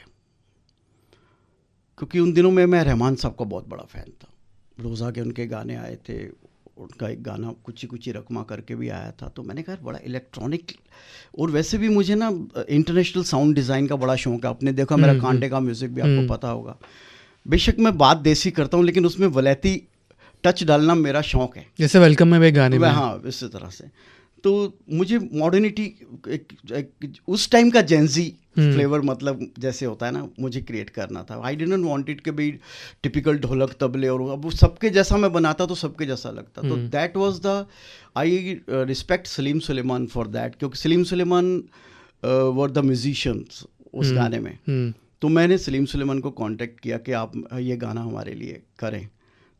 क्योंकि उन दिनों में मैं रहमान साहब का बहुत बड़ा फ़ैन था। रोज़ा के उनके गाने आए थे, उनका एक गाना कुची कुची रकमा करके भी आया था। तो मैंने कहा बड़ा इलेक्ट्रॉनिक, और वैसे भी मुझे ना इंटरनेशनल साउंड डिज़ाइन का बड़ा शौक है। आपने देखा मेरा कांटे का म्यूज़िक भी आपको पता होगा। बेशक मैं बात देसी करता हूँ, लेकिन उसमें वलैती टच डालना मेरा शौक है, जैसे वेलकम में भी गाने में। हाँ इसी तरह से। तो मुझे मॉडर्निटी उस टाइम का जेंजी फ्लेवर, मतलब जैसे होता है ना, मुझे क्रिएट करना था। आई डिडंट वांट इट के भी टिपिकल ढोलक तबले, और अब सबके जैसा मैं बनाता तो सबके जैसा लगता। तो that was the, I respect Salim Sulaiman for that, क्योंकि Salim Sulaiman were the musicians उस गाने में। तो मैंने सलीम सुलेमान को कांटेक्ट किया कि आप ये गाना हमारे लिए करें।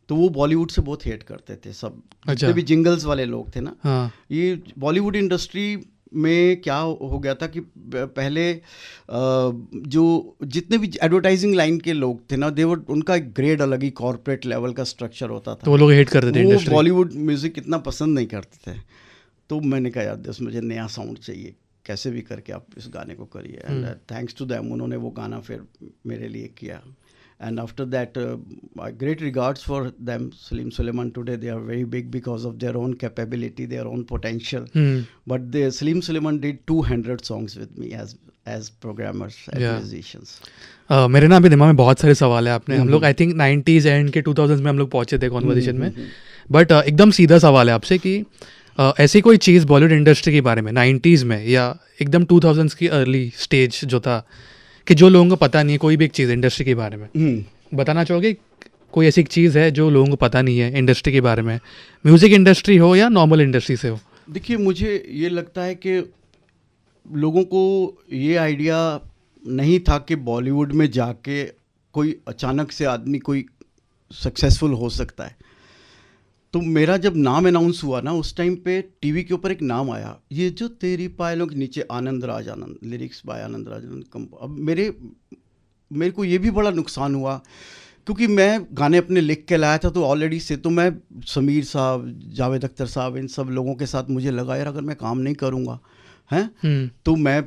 तो वो बॉलीवुड से बहुत हेट करते थे सब, जितने भी जिंगल्स वाले लोग थे ना। हाँ। ये बॉलीवुड इंडस्ट्री में क्या हो गया था कि पहले जो जितने भी एडवर्टाइजिंग लाइन के लोग थे ना, देवर, उनका एक ग्रेड अलग ही कॉर्पोरेट लेवल का स्ट्रक्चर होता था। तो वो लोग हेट करते थे, वो बॉलीवुड म्यूज़िक इतना पसंद नहीं करते थे। तो मैंने कहा यार दोस्त, मुझे नया साउंड चाहिए, कैसे भी करके आप इस गाने को करिए। एंड थैंक्स टू दैम उन्होंने वो गाना फिर मेरे लिए किया। and after that great regards for them. Salim Suleiman, today they are very big because of their own capability, their own potential. But Salim Suleiman did 200 songs with me as programmers, as Yeah. musicians. मेरे ना अभी दिमाग में बहुत सारे सवाल है आपने हम लोग आई थिंक 90s एंड के 2000s में हम लोग पहुंचे थे कॉन्वर्सेशन में बट एकदम सीधा सवाल है आपसे कि ऐसी कोई चीज़ बॉलीवुड इंडस्ट्री के बारे में 90s में या एकदम 2000s की अर्ली स्टेज जो था कि जो लोगों को पता नहीं है कोई भी एक चीज़ इंडस्ट्री के बारे में बताना चाहोगे कोई ऐसी चीज़ है जो लोगों को पता नहीं है इंडस्ट्री के बारे में म्यूज़िक इंडस्ट्री हो या नॉर्मल इंडस्ट्री से हो देखिए, मुझे ये लगता है कि लोगों को ये आइडिया नहीं था कि बॉलीवुड में जाके कोई अचानक से आदमी कोई सक्सेसफुल हो सकता है। तो मेरा जब नाम अनाउंस हुआ ना, उस टाइम पे टीवी के ऊपर एक नाम आया, ये जो तेरी पायलों के नीचे, आनंद राज आनंद, लिरिक्स बाय आनंद राज आनंद। अब मेरे को ये भी बड़ा नुकसान हुआ क्योंकि मैं गाने अपने लिख के लाया था, तो ऑलरेडी से तो मैं समीर साहब, जावेद अख्तर साहब, इन सब लोगों के साथ मुझे लगा यार अगर मैं काम नहीं करूँगा हैं तो मैं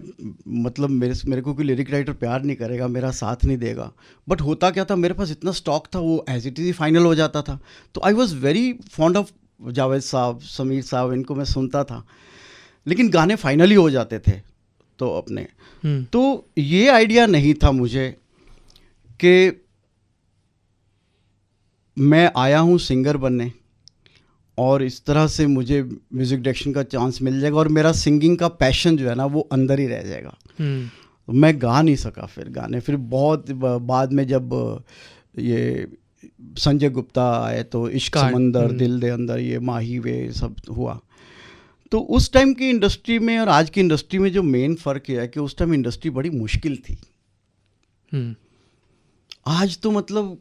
मतलब मेरे को कोई लिरिक राइटर प्यार नहीं करेगा, मेरा साथ नहीं देगा। बट होता क्या था, मेरे पास इतना स्टॉक था, वो एज इट इज़ फाइनल हो जाता था। तो I was very fond of Javed साहब, समीर साहब, इनको मैं सुनता था, लेकिन गाने फाइनली हो जाते थे तो अपने। तो ये आइडिया नहीं था मुझे कि मैं आया हूँ सिंगर बनने और इस तरह से मुझे म्यूज़िक डायरेक्शन का चांस मिल जाएगा और मेरा सिंगिंग का पैशन जो है ना वो अंदर ही रह जाएगा। मैं गा नहीं सका फिर गाने। फिर बहुत बाद में जब ये संजय गुप्ता आए तो इश्क समंदर, दिल दे अंदर, ये माही वे सब हुआ। तो उस टाइम की इंडस्ट्री में और आज की इंडस्ट्री में जो मेन फ़र्क है कि उस टाइम इंडस्ट्री बड़ी मुश्किल थी। आज तो मतलब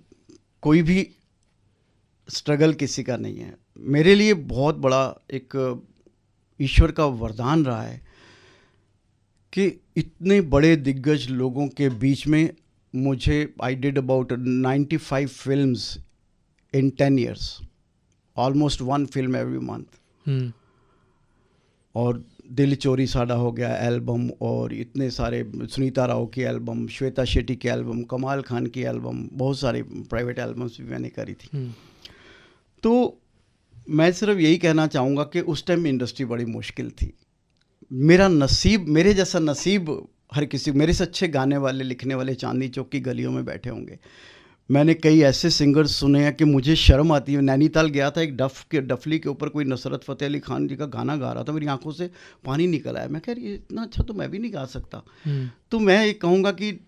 कोई भी स्ट्रगल किसी का नहीं है। मेरे लिए बहुत बड़ा एक ईश्वर का वरदान रहा है कि इतने बड़े दिग्गज लोगों के बीच में मुझे I did about 95 films in 10 years, almost 1 film every month। और दिल चोरी साडा हो गया एल्बम, और इतने सारे, सुनीता राव की एल्बम, श्वेता शेट्टी की एल्बम, कमाल खान की एल्बम, बहुत सारी प्राइवेट एल्बम्स भी मैंने करी थी। तो मैं सिर्फ यही कहना चाहूँगा कि उस टाइम इंडस्ट्री बड़ी मुश्किल थी। मेरा नसीब, मेरे जैसा नसीब हर किसी, मेरे से अच्छे गाने वाले, लिखने वाले चांदनी चौक की गलियों में बैठे होंगे। मैंने कई ऐसे सिंगर्स सुने हैं कि मुझे शर्म आती है। नैनीताल गया था, एक डफली के ऊपर कोई नुसरत फ़तेह अली खान जी का गाना गा रहा था, मेरी आंखों से पानी निकल आया। मैं कह रही इतना अच्छा तो मैं भी नहीं गा सकता। तो मैं ये कहूँगा कि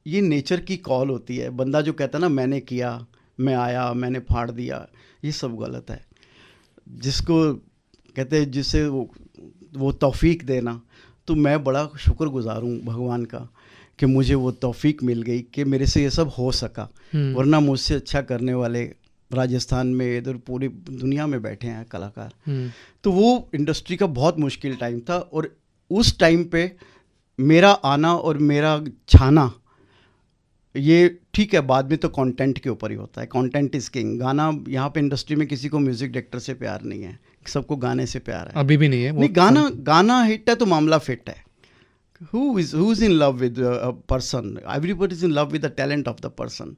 ये नेचर की कॉल होती है। बंदा जो कहता है ना मैंने किया, मैं आया, मैंने फाड़ दिया, ये सब गलत है। जिसको कहते हैं जिसे वो तौफीक देना, तो मैं बड़ा शुक्रगुजार हूँ भगवान का कि मुझे वो तौफीक मिल गई कि मेरे से ये सब हो सका। वरना मुझसे अच्छा करने वाले राजस्थान में, इधर पूरी दुनिया में बैठे हैं कलाकार। तो वो इंडस्ट्री का बहुत मुश्किल टाइम था। और उस टाइम पे मेरा आना और मेरा छाना, ये ठीक है, बाद में तो कंटेंट के ऊपर ही होता है। Content is king. गाना, यहाँ पे इंडस्ट्री में किसी को म्यूजिक डायरेक्टर से प्यार नहीं है, सबको गाने से प्यार है। अभी भी नहीं है। नहीं, गाना हिट है तो मामला फिट है। Who is in love with a person? Everybody is in love with the talent of the person.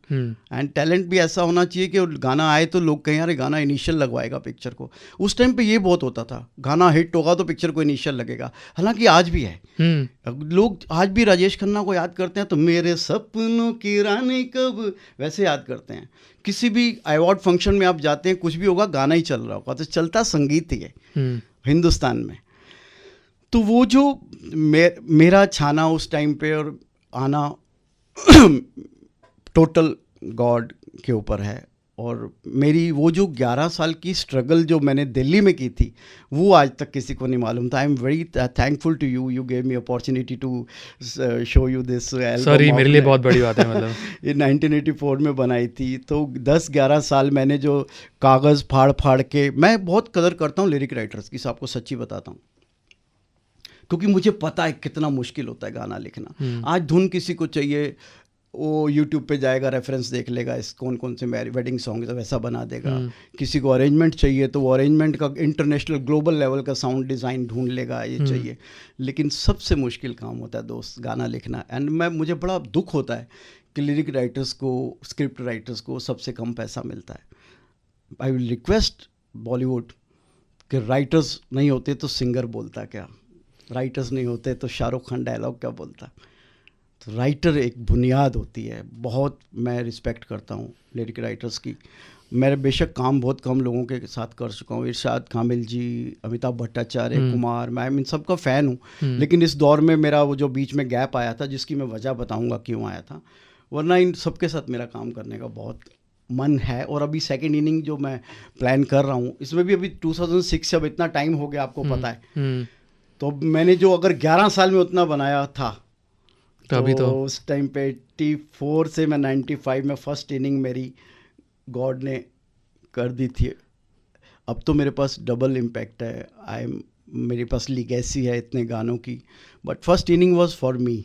And talent भी ऐसा होना चाहिए कि गाना आए तो लोग कहें यार गाना इनिशियल लगवाएगा पिक्चर को। उस टाइम पे ये बहुत होता था, गाना हिट होगा तो पिक्चर को इनिशियल लगेगा। हालांकि आज भी है, लोग आज भी राजेश खन्ना को याद करते हैं तो मेरे सपनों की रानी कब, वैसे याद करते हैं। किसी भी अवार्ड फंक्शन में आप जाते हैं, कुछ भी होगा, गाना ही चल रहा होगा, तो चलता संगीत ही है हिंदुस्तान में। तो वो जो मेरा छाना उस टाइम पे और आना टोटल गॉड के ऊपर है। और मेरी वो जो 11 साल की स्ट्रगल जो मैंने दिल्ली में की थी, वो आज तक किसी को नहीं मालूम था। I am very thankful to you, you gave me opportunity to show you this album. Sorry, मेरे लिए बहुत बड़ी बात है। मतलब ये 1984 में बनाई थी, तो 10-11 साल मैंने जो कागज़ फाड़ फाड़ के, मैं बहुत कदर करता हूँ लिरिक राइटर्स की, आपको सच्ची बताता हूँ, क्योंकि मुझे पता है कितना मुश्किल होता है गाना लिखना। आज धुन किसी को चाहिए, वो यूट्यूब पे जाएगा, रेफरेंस देख लेगा, इस कौन कौन से वेडिंग सॉन्ग है वैसा बना देगा। किसी को अरेंजमेंट चाहिए तो वो अरेंजमेंट का इंटरनेशनल ग्लोबल लेवल का साउंड डिज़ाइन ढूंढ लेगा, ये चाहिए। लेकिन सबसे मुश्किल काम होता है दोस्त गाना लिखना। एंड मुझे बड़ा दुख होता है कि लिरिक राइटर्स को, स्क्रिप्ट राइटर्स को सबसे कम पैसा मिलता है। आई विल रिक्वेस्ट बॉलीवुड कि राइटर्स नहीं होते तो सिंगर बोलता क्या, राइटर्स नहीं होते तो शाहरुख खान डायलॉग क्या बोलता। तो राइटर एक बुनियाद होती है। बहुत मैं रिस्पेक्ट करता हूँ लिरिक राइटर्स की। मेरे बेशक काम बहुत कम लोगों के साथ कर चुका हूँ, इरशाद कामिल जी, अमिताभ भट्टाचार्य, कुमार, मैं इन सब का फ़ैन हूँ। लेकिन इस दौर में मेरा वो जो बीच में गैप आया था, जिसकी मैं वजह बताऊँगा क्यों आया था, वरना इन सब के साथ मेरा काम करने का बहुत मन है। और अभी सेकेंड इनिंग जो मैं प्लान कर रहा हूँ, इसमें भी अभी 2006 से अब इतना टाइम हो गया, आपको पता है। तो मैंने जो अगर 11 साल में उतना बनाया था, तभी तो उस टाइम पे 84 से मैं 95 में फर्स्ट इनिंग मेरी गॉड ने कर दी थी। अब तो मेरे पास डबल इम्पैक्ट है, मेरे पास लीगेसी है इतने गानों की। But first inning was for me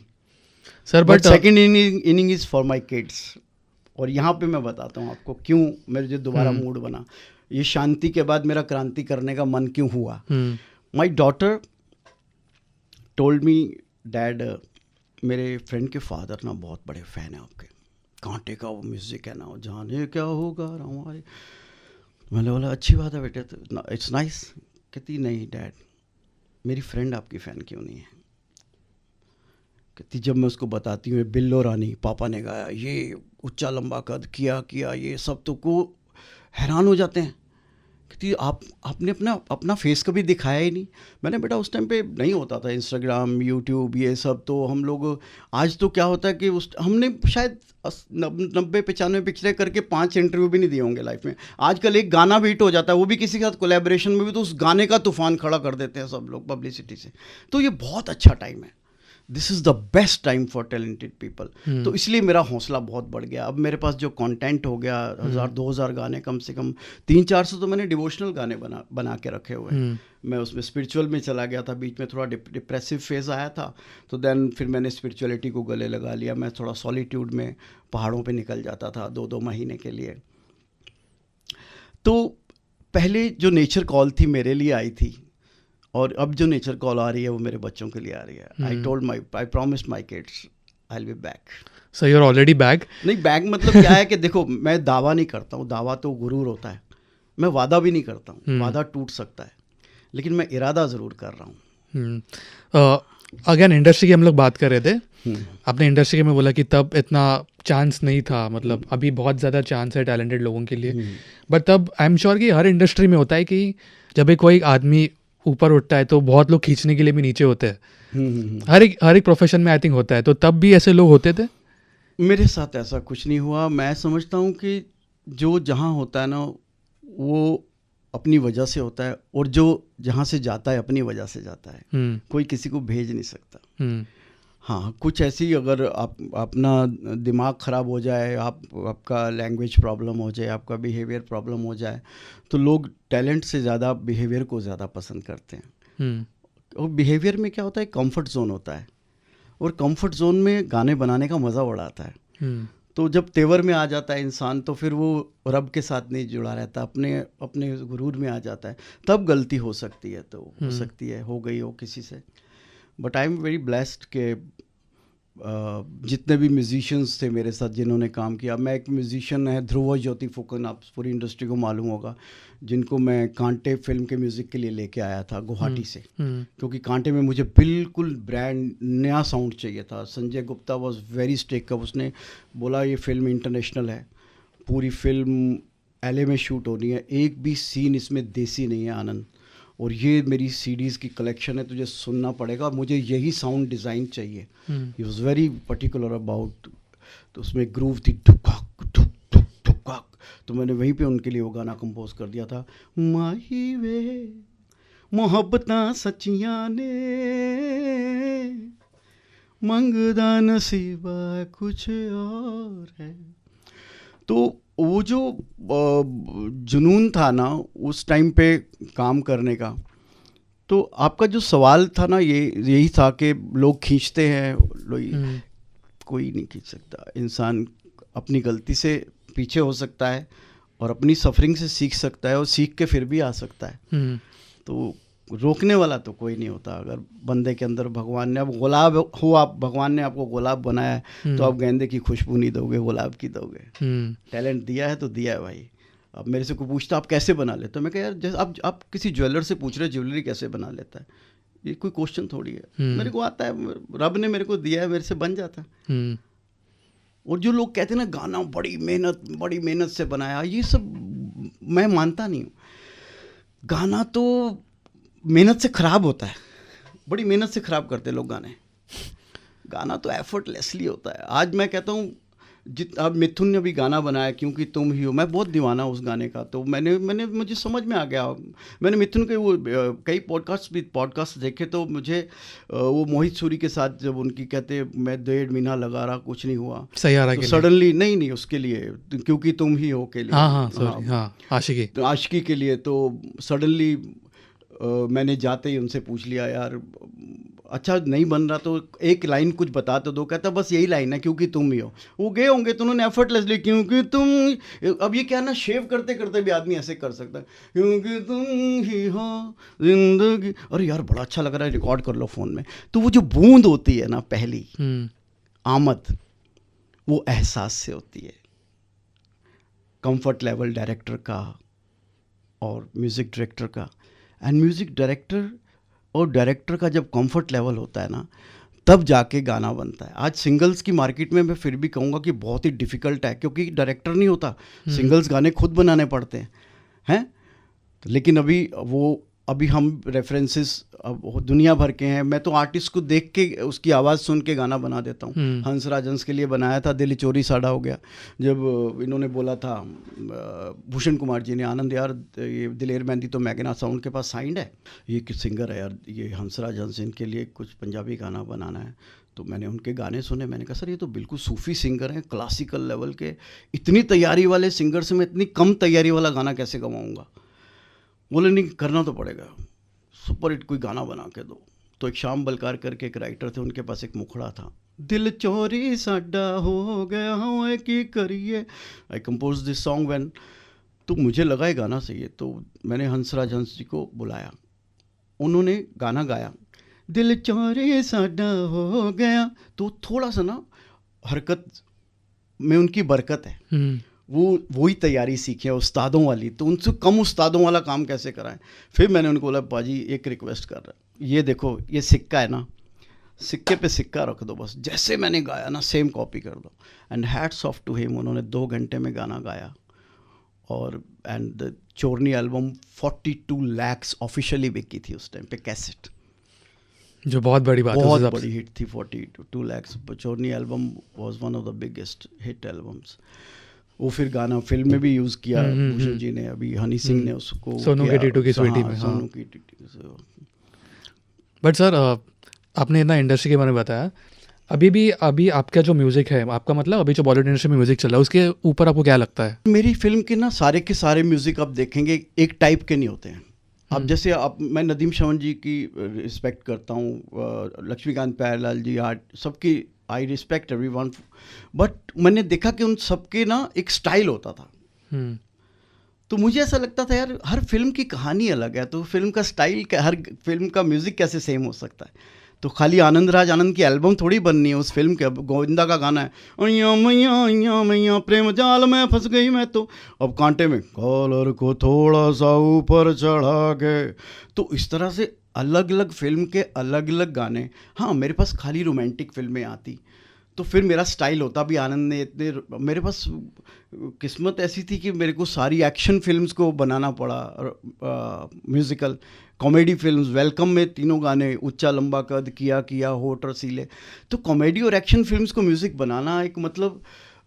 sir, but but second inning is for my kids. और यहाँ पे मैं बताता हूँ आपको क्यों मेरे जो दोबारा मूड बना, ये शांति के बाद मेरा क्रांति करने का मन क्यों हुआ। My daughter told me, dad मेरे फ्रेंड के फादर ना बहुत बड़े फ़ैन है आपके, कांटे का वो म्यूज़िक है ना, वो जाने क्या होगा हमारे। मैंने बोला अच्छी बात है बेटे, तो इट्स नाइस। कहती नहीं डैड, मेरी फ्रेंड आपकी फ़ैन क्यों नहीं है। कहती जब मैं उसको बताती हूँ बिल्लो रानी पापा ने गाया, ये ऊंचा लंबा कद किया ये सब, तो को हैरान हो जाते हैं। कहती आपने अपना फेस कभी दिखाया ही नहीं। मैंने बेटा उस टाइम पे नहीं होता था इंस्टाग्राम, यूट्यूब, ये सब। तो हम लोग आज तो क्या होता है कि हमने शायद 90-95 पिक्चरें करके 5 इंटरव्यू भी नहीं दिए होंगे लाइफ में। आजकल एक गाना भी हिट हो जाता है, वो भी किसी के साथ कोलैबोरेशन में भी, तो उस गाने का तूफान खड़ा कर देते हैं सब लोग पब्लिसिटी से। तो ये बहुत अच्छा टाइम है, this is the best time for talented people. तो इसलिए मेरा हौसला बहुत बढ़ गया। अब मेरे पास जो कंटेंट हो गया, 1000-2000 गाने, कम से कम 300-400 तो मैंने डिवोशनल गाने बना के रखे हुए हैं। मैं उसमें स्पिरिचुअल में चला गया था, बीच में थोड़ा डिप्रेसिव फेज़ आया था, तो देन फिर मैंने स्पिरिचुअलिटी को गले लगा लिया। मैं थोड़ा सॉलिट्यूड में पहाड़ों पे निकल जाता था 2-2 महीने के लिए। तो पहले जो नेचर कॉल थी मेरे लिए आई थी, और अब जो नेचर कॉल आ रही है वो मेरे बच्चों के लिए आ रही है। I promised my kids I will be back. So you are already back? नहीं, बैक मतलब क्या है कि देखो, मैं दावा नहीं करता हूँ, दावा तो गुरूर होता है। मैं वादा भी नहीं करता हूँ, वादा टूट सकता है, लेकिन मैं इरादा ज़रूर कर रहा हूँ। अगेन इंडस्ट्री की हम लोग बात कर रहे थे। आपने इंडस्ट्री में बोला कि तब इतना चांस नहीं था, मतलब अभी बहुत ज़्यादा चांस है टैलेंटेड लोगों के लिए। बट तब आई एम श्योर कि हर इंडस्ट्री में होता है कि जब एक कोई आदमी ऊपर उठता है तो बहुत लोग खींचने के लिए भी नीचे होते हैं। हर एक प्रोफेशन में आई थिंक होता है। तो तब भी ऐसे लोग होते थे? मेरे साथ ऐसा कुछ नहीं हुआ। मैं समझता हूँ कि जो जहाँ होता है ना, वो अपनी वजह से होता है, और जो जहाँ से जाता है अपनी वजह से जाता है। कोई किसी को भेज नहीं सकता। हाँ, कुछ ऐसी अगर अपना दिमाग ख़राब हो जाए, आपका लैंग्वेज प्रॉब्लम हो जाए, आपका बिहेवियर प्रॉब्लम हो जाए, तो लोग टैलेंट से ज़्यादा बिहेवियर को ज़्यादा पसंद करते हैं। और बिहेवियर में क्या होता है, कंफर्ट जोन होता है, और कंफर्ट जोन में गाने बनाने का मज़ा बड़ा आता है। तो जब तेवर में आ जाता है इंसान, तो फिर वो रब के साथ नहीं जुड़ा रहता, अपने गुरूर में आ जाता है, तब गलती हो सकती है। तो हो सकती है, हो गई हो किसी से। But I am very blessed के जितने भी म्यूजिशियंस थे मेरे साथ जिन्होंने काम किया। मैं एक म्यूजिशियन है ध्रुव ज्योति फुकन, आप पूरी इंडस्ट्री को मालूम होगा, जिनको मैं कांटे फिल्म के म्यूज़िक के लिए लेके आया था गुवाहाटी से, क्योंकि कांटे में मुझे बिल्कुल ब्रांड नया साउंड चाहिए था। Sanjay Gupta was very stuck up, उसने बोला ये फिल्म इंटरनेशनल है, पूरी फिल्म LA में शूट होनी है, एक भी सीन इसमें देसी नहीं है आनंद, और ये मेरी सीडीज़ की कलेक्शन है, तुझे सुनना पड़ेगा, मुझे यही साउंड डिज़ाइन चाहिए। He was very particular about. तो उसमें ग्रूव थी, ठुकाक ठुक ठुक ठुकाक, तो मैंने वहीं पे उनके लिए वो गाना कंपोज कर दिया था। माही वे मोहब्बतां सच्चियां ने मंगदा नसीबा कुछ और है। तो वो जो जुनून था ना उस टाइम पे काम करने का, तो आपका जो सवाल था ना यही था कि लोग खींचते हैं, कोई नहीं खींच सकता। इंसान अपनी गलती से पीछे हो सकता है और अपनी सफरिंग से सीख सकता है, और सीख के फिर भी आ सकता है। तो रोकने वाला तो कोई नहीं होता। अगर बंदे के अंदर भगवान ने, अब गुलाब हो आप, भगवान ने आपको गुलाब बनाया है तो आप गेंदे की खुशबू नहीं दोगे, गुलाब की दोगे। टैलेंट दिया है तो दिया है भाई। अब मेरे से कोई पूछता आप कैसे बना लेते, तो मैं कह यार जैसे आप किसी ज्वेलर से पूछ रहे ज्वेलरी कैसे बना लेता है, ये कोई क्वेश्चन थोड़ी है। मेरे को आता है, रब ने मेरे को दिया है, मेरे से बन जाता है। और जो लोग कहते हैं ना गाना बड़ी मेहनत से बनाया, ये सब मैं मानता नहीं हूँ। गाना तो मेहनत से ख़राब होता है, बड़ी मेहनत से ख़राब करते लोग गाने। गाना तो एफर्टलेसली होता है। आज मैं कहता हूँ अब मिथुन ने भी गाना बनाया क्योंकि तुम ही हो, मैं बहुत दीवाना उस गाने का। तो मैंने मुझे समझ में आ गया। मैंने मिथुन के वो कई पॉडकास्ट देखे, तो मुझे वो मोहित सूरी के साथ जब उनकी कहते मैं 1.5 महीना लगा रहा कुछ नहीं हुआ, सही आ रहा तो सडनली नहीं उसके लिए क्योंकि तुम ही हो के लिए, आशिकी के लिए, तो सडनली मैंने जाते ही उनसे पूछ लिया यार अच्छा नहीं बन रहा तो एक लाइन कुछ बता तो दो। कहता बस यही लाइन है क्योंकि तुम ही हो। वो गए होंगे तो उन्होंने एफर्टलेसली क्योंकि तुम, अब ये क्या ना शेव करते करते भी आदमी ऐसे कर सकता है, क्योंकि तुम ही हो जिंदगी। अरे यार बड़ा अच्छा लग रहा है, रिकॉर्ड कर लो फ़ोन में। तो वो जो बूंद होती है ना पहली आमद, वो एहसास से होती है। कंफर्ट लेवल डायरेक्टर का और म्यूज़िक डायरेक्टर का, एंड म्यूज़िक डायरेक्टर और डायरेक्टर का जब कंफर्ट लेवल होता है ना, तब जाके गाना बनता है। आज सिंगल्स की मार्केट में मैं फिर भी कहूँगा कि बहुत ही डिफ़िकल्ट है, क्योंकि डायरेक्टर नहीं होता, सिंगल्स गाने खुद बनाने पड़ते हैं। लेकिन अभी हम रेफरेंसेस अब दुनिया भर के हैं। मैं तो आर्टिस्ट को देख के उसकी आवाज़ सुन के गाना बना देता हूँ। हंसराज हंस के लिए बनाया था, दिल चोरी साड़ा हो गया। जब इन्होंने बोला था भूषण कुमार जी ने, आनंद यार ये दिलेर मेहंदी तो मैगना साउंड के पास साइंड है, ये किस सिंगर है यार, ये हंसराज हंस, इनके लिए कुछ पंजाबी गाना बनाना है। तो मैंने उनके गाने सुने, मैंने कहा सर ये तो बिल्कुल सूफ़ी सिंगर हैं, क्लासिकल लेवल के। इतनी तैयारी वाले सिंगर से मैं इतनी कम तैयारी वाला गाना कैसे गवाऊँगा। बोले नहीं करना तो पड़ेगा, सुपर हिट कोई गाना बना के दो। तो एक श्याम बलकार करके एक राइटर थे, उनके पास एक मुखड़ा था, दिल चोरी साडा हो गया हूँ की करिए। आई कंपोज दिस सॉन्ग व्हेन, तो मुझे लगा ये गाना सही है। तो मैंने हंसराज हंस जी को बुलाया, उन्होंने गाना गाया, दिल चोरी साडा हो गया। तो थोड़ा सा ना हरकत में उनकी बरकत है, वही तैयारी सीखी है उस्तादों वाली, तो उनसे कम उस्तादों वाला काम कैसे कराएं। फिर मैंने उनको बोला पाजी एक रिक्वेस्ट कर रहा है, ये देखो ये सिक्का है ना, सिक्के पे सिक्का रख दो, बस जैसे मैंने गाया ना सेम कॉपी कर दो। And hats off to him, उन्होंने 2 घंटे में गाना गाया। और and the Chorni album 42 lakhs officially बिकी थी उस टाइम पे कैसेट, जो बहुत बड़ी बात है, बहुत बड़ी हिट थी। 42 lakhs Chorni album was one of the biggest hit albums. वो फिर गाना फिल्म में भी यूज़ किया भूषण जी ने, अभी हनी सिंह ने उसको सोनू की टीटू की स्वीटी में, सोनू की टीटू। बट सर आपने इतना इंडस्ट्री के बारे में बताया, अभी आपका जो म्यूज़िक है, आपका मतलब अभी जो बॉलीवुड इंडस्ट्री में म्यूज़िक चल रहा है, उसके ऊपर आपको क्या लगता है? मेरी फिल्म के ना सारे के सारे म्यूज़िक आप देखेंगे एक टाइप के नहीं होते हैं। अब जैसे मैं नदीम श्रवण जी की रिस्पेक्ट करता हूँ, लक्ष्मीकांत प्यारेलाल जी, आर्ट सबकी आई रिस्पेक्ट एवरीवन, बट मैंने देखा कि उन सबके ना एक स्टाइल होता था। तो मुझे ऐसा लगता था यार हर फिल्म की कहानी अलग है, तो फिल्म का स्टाइल, हर फिल्म का म्यूज़िक कैसे सेम हो सकता है। तो खाली आनंद राज आनंद की एल्बम थोड़ी बननी है उस फिल्म के। अब गोविंदा का गाना है, अय्या मैया प्रेम जाल में फंस गई मैं, तो अब कांटे में कॉलर को थोड़ा सा ऊपर चढ़ा के। तो इस तरह से अलग अलग फिल्म के अलग अलग गाने। हाँ मेरे पास खाली रोमांटिक फिल्में आती तो फिर मेरा स्टाइल होता भी। आनंद ने इतने, मेरे पास किस्मत ऐसी थी कि मेरे को सारी एक्शन फिल्म्स को बनाना पड़ा, म्यूज़िकल कॉमेडी फिल्म्स। वेलकम में 3 गाने, ऊंचा लंबा कद, किया होठ रसीले। तो कॉमेडी और एक्शन फिल्म्स को म्यूज़िक बनाना एक मतलब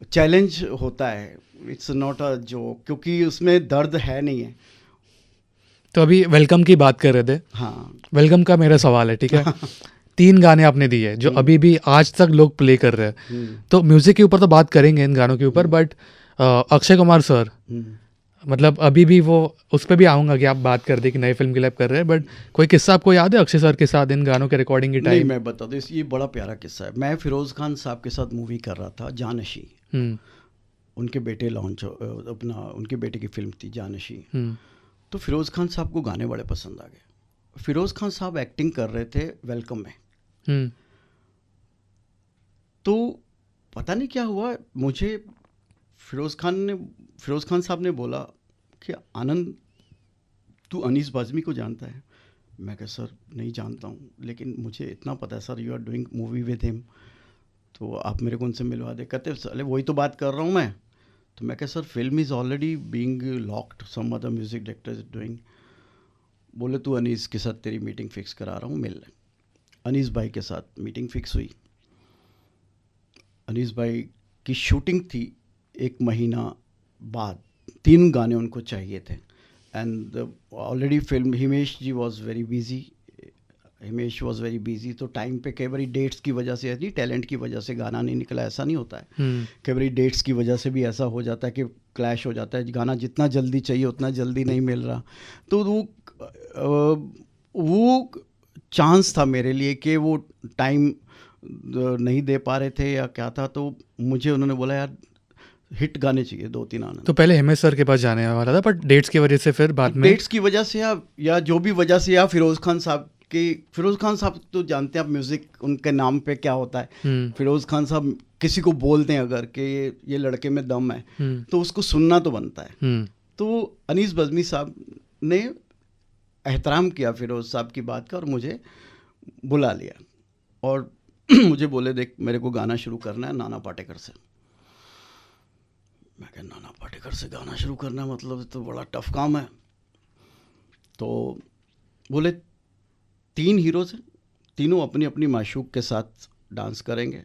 चैलेंज होता है, इट्स नॉट अ जोक, क्योंकि उसमें दर्द है नहीं है। तो अभी वेलकम की बात कर रहे थे। हाँ, वेलकम का मेरा सवाल है, ठीक है। 3 गाने आपने दिए जो अभी भी आज तक लोग प्ले कर रहे हैं। तो म्यूजिक के ऊपर तो बात करेंगे इन गानों के ऊपर, बट अक्षय कुमार सर, मतलब अभी भी वो उस पर भी आऊँगा कि आप बात कर दें कि नई फिल्म के लिए आप कर रहे हैं, बट कोई किस्सा आपको याद है अक्षय सर के साथ इन गानों के रिकॉर्डिंग के टाइम? नहीं, मैं बता दूँ, ये बड़ा प्यारा किस्सा है। मैं फिरोज़ खान साहब के साथ मूवी कर रहा था, जानशी। उनके बेटे लॉन्च उनके बेटे की फिल्म थी जानशी। तो फिरोज़ खान साहब को गाने बड़े पसंद आ गए। फिरोज़ खान साहब एक्टिंग कर रहे थे वेलकम में, हम्म तो पता नहीं क्या हुआ, मुझे फिरोज़ खान साहब ने बोला कि आनंद तू अनीस बाज़मी को जानता है? मैं कहा सर नहीं जानता हूँ, लेकिन मुझे इतना पता है sir you are doing movie with him, तो आप मेरे को उनसे मिलवा दे। कहते साले वही तो बात कर रहा हूँ मैं। तो मैं कहा sir film is already being locked, some other music director is doing. बोले तू अनीस के साथ तेरी मीटिंग फिक्स करा रहा हूँ, मिल। अनीस भाई के साथ मीटिंग फिक्स हुई। अनीस भाई की शूटिंग थी 1 महीना बाद, 3 गाने उनको चाहिए थे and already film Himesh ji was very busy, तो टाइम पे कई बार डेट्स की वजह से, नहीं टैलेंट की वजह से गाना नहीं निकला, ऐसा नहीं होता है। कई बार डेट्स की वजह से भी ऐसा हो जाता है कि क्लैश हो जाता है, गाना जितना जल्दी चाहिए उतना जल्दी नहीं मिल रहा। तो वो चांस था मेरे लिए कि वो टाइम नहीं दे पा रहे थे या क्या था, तो मुझे उन्होंने बोला यार हिट गाने चाहिए 2-3 आनंद। तो पहले हिमेश सर के पास जाने वाला था, बट डेट्स की वजह से फिर बाद में, डेट्स की वजह से या जो भी वजह से, या फिरोज़ खान साहब तो जानते हैं आप म्यूज़िक उनके नाम पे क्या होता है। फिरोज़ खान साहब किसी को बोलते हैं अगर कि ये लड़के में दम है तो उसको सुनना तो बनता है। तो अनीस बज़मी साहब ने एहतराम किया फिरोज़ साहब की बात का और मुझे बुला लिया और मुझे बोले देख मेरे को गाना शुरू करना है नाना पाटेकर से। मैं कहा नाना पाटेकर से गाना शुरू करना मतलब तो बड़ा टफ काम है। तो बोले 3 हीरोज़ हैं, तीनों अपनी अपनी माशूक के साथ डांस करेंगे,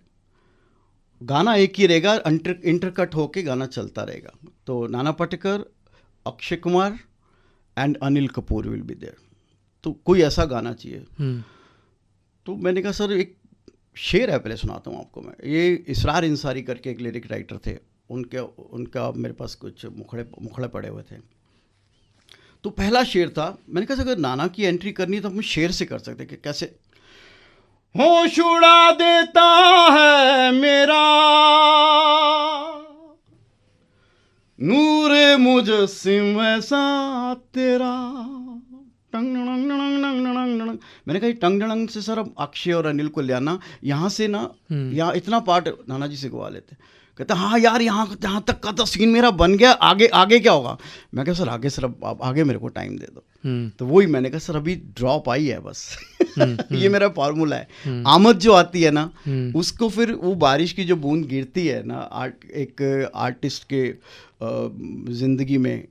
गाना एक ही रहेगा, इंटरकट होके गाना चलता रहेगा। तो Nana Patekar, Akshay Kumar and Anil Kapoor will be there, तो कोई ऐसा गाना चाहिए। तो मैंने कहा सर एक शेर है, पहले सुनाता हूँ आपको मैं। ये इसरार इंसारी करके एक लिरिक राइटर थे, उनका मेरे पास कुछ मुखड़े पड़े हुए थे। तो पहला शेर था, मैंने कहा अगर नाना की एंट्री करनी है तो हम शेर से कर सकते कि कैसे। होश उड़ा देता है मेरा नूर मुजस्सिम ऐसा तेरा, टंग डंग डंग डंग डंग डंग। मैंने कहा टंग डंग से सर अब अक्षय और अनिल को ले आना, यहाँ से ना यहाँ इतना पार्ट नाना जी से गवा लेते। कहते हाँ यार यहाँ तक का तो सीन मेरा बन गया, आगे क्या होगा। मैं कहा सर आगे सर अब आगे मेरे को टाइम दे दो। तो वही मैंने कहा सर अभी ड्रॉप आई है बस ये मेरा फार्मूला है। आमद जो आती है ना उसको फिर वो बारिश की जो बूंद गिरती है ना एक आर्टिस्ट के ज़िंदगी में,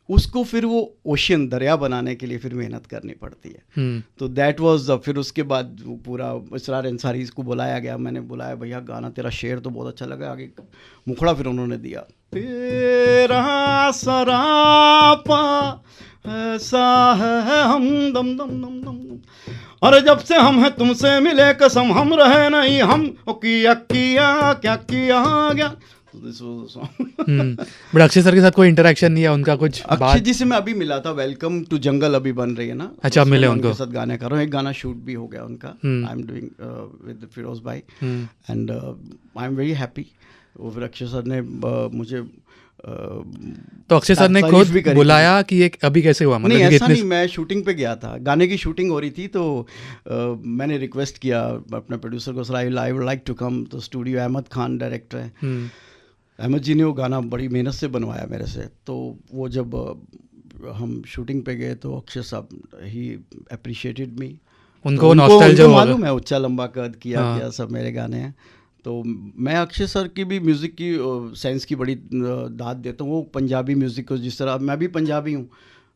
उसको फिर वो ओशियन दरिया बनाने के लिए फिर मेहनत करनी पड़ती है। तो दैट वाज फिर उसके बाद पूरा इसरार अंसारी को बुलाया गया, मैंने बुलाया भैया गाना तेरा शेर तो बहुत अच्छा लगा, आगे मुखड़ा फिर उन्होंने दिया। तेरा सरापा ऐसा है हम दम दम दम दम, अरे जब से हम हैं तुमसे मिले कसम हम रहे नहीं हम, किया क्या किया गया। बट अक्षय सर के साथ कोई इंटरेक्शन नहीं है उनका कुछ? अक्षय जी से मैं अभी मिला था, वेलकम टू जंगल अभी बन रही है ना। अच्छा आप मिले उनको? उनके साथ गाने कर रहा हूँ, एक गाना शूट भी हो गया उनका, I am doing with Firoz भाई and I am very happy. वो फिर अक्षय सर ने मुझे तो अक्षय सर ने खुद बुलाया कि एक अभी कैसे हुआ? नहीं ऐसा नहीं, मैं शूटिंग पे गया था, गाने की शूटिंग हो रही थी, तो मैंने रिक्वेस्ट किया अपने प्रोड्यूसर को, sir I would like to come. तो स्टूडियो अहमद खान डायरेक्टर है, अहमद जी ने वो गाना बड़ी मेहनत से बनवाया मेरे से। तो वो जब हम शूटिंग पे गए तो अक्षय साहब ही अप्रिशिएटेड मी। उनको नॉस्टैल्जिया मालूम है, ऊंचा लंबा कद किया सब मेरे गाने हैं। तो मैं अक्षय सर की भी म्यूज़िक की सेंस की बड़ी दाद देता हूँ। वो पंजाबी म्यूज़िक को जिस तरह, मैं भी पंजाबी हूँ,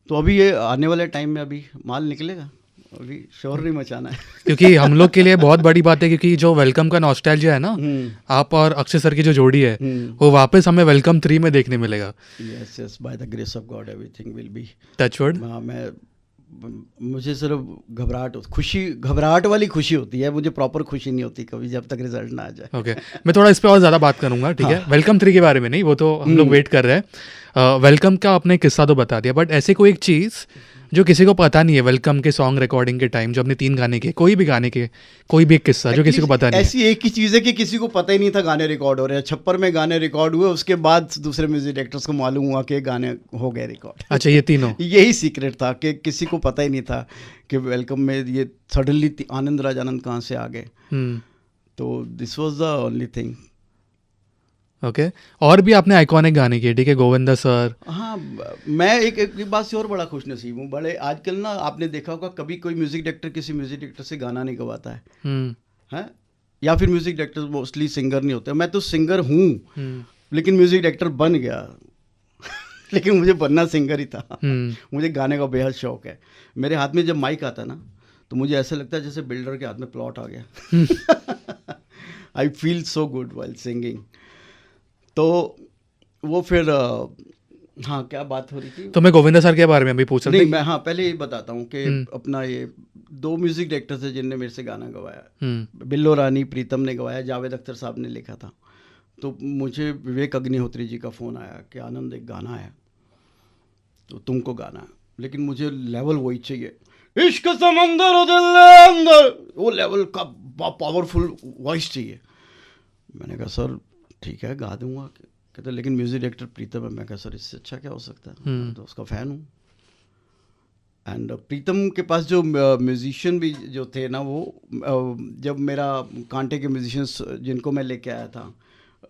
तो अभी ये आने वाले टाइम में अभी माल निकलेगा, अभी शोर नहीं मचाना है क्योंकि हम लोग के लिए बहुत बड़ी बात है, क्योंकि जो वेलकम का नॉस्टैल्जिया है ना, आप और अक्षय सर की जो जोड़ी है वो वापस हमें वेलकम 3 में देखने मिलेगा। Yes by the grace of God everything will be touchwood. मुझे सिर्फ घबराहट वाली खुशी होती है, मुझे प्रॉपर खुशी नहीं होती कभी जब तक रिजल्ट ना आ जाए। ओके मैं थोड़ा इस पे और ज़्यादा बात करूंगा, ठीक है? वेलकम 3 के बारे में नहीं, वो तो हम लोग वेट कर रहे हैं। वेलकम का आपने किस्सा तो बता दिया, बट ऐसे कोई एक चीज़ जो किसी को पता नहीं है वेलकम के सॉन्ग रिकॉर्डिंग के टाइम, जो अपने 3 गाने के, कोई भी गाने के, कोई भी एक किस्सा जो किसी को पता नहीं है? ऐसी एक ही चीज़ है कि किसी को पता ही नहीं था गाने रिकॉर्ड हो रहे हैं। छप्पर में गाने रिकॉर्ड हुए, उसके बाद दूसरे म्यूजिक डायरेक्टर्स को मालूम हुआ कि गाने हो गए रिकॉर्ड। अच्छा, ये तीनों? यही सीक्रेट था कि किसी को पता ही नहीं था कि वेलकम में ये सडनली आनंद राजानंद कहाँ से आ गए। तो this was the only thing. Okay. और भी आपने आइकॉनिक गाने किए, ठीक है, गोविंदा सर। हाँ, मैं एक बात से और बड़ा खुश नसीब हूँ। बड़े आजकल ना आपने देखा होगा, कभी कोई म्यूजिक डायरेक्टर किसी म्यूजिक डायरेक्टर से गाना नहीं गवाता है, या फिर म्यूजिक डायरेक्टर मोस्टली सिंगर नहीं होते। मैं तो सिंगर हूँ, लेकिन म्यूजिक डायरेक्टर बन गया लेकिन मुझे बनना सिंगर ही था। मुझे गाने का बेहद शौक है। मेरे हाथ में जब माइक आता है ना, तो मुझे ऐसा लगता है जैसे बिल्डर के हाथ में प्लॉट आ गया। I feel so good while singing. तो वो फिर हाँ, क्या बात हो रही थी? तो मैं गोविंदा सर के बारे में अभी पूछ रहा था। नहीं, मैं हाँ पहले ये बताता हूँ कि अपना ये 2 म्यूजिक डायरेक्टर थे जिनने मेरे से गाना गवाया। बिल्लो रानी प्रीतम ने गवाया, जावेद अख्तर साहब ने लिखा था। तो मुझे विवेक अग्निहोत्री जी का फ़ोन आया कि आनंद एक गाना है तो तुमको गाना है, लेकिन मुझे लेवल वही चाहिए, इश्क समंदर हो दिल अंदर, वो लेवल का पावरफुल वॉइस चाहिए। मैंने कहा सर ठीक है, गा दूंगा। कहते लेकिन म्यूजिक डायरेक्टर प्रीतम है। मैं कहा सर इससे अच्छा क्या हो सकता है, तो उसका फ़ैन हूँ। एंड प्रीतम के पास जो म्यूजिशियन भी जो थे ना, वो जब मेरा कांटे के म्यूजिशियंस जिनको मैं लेके आया था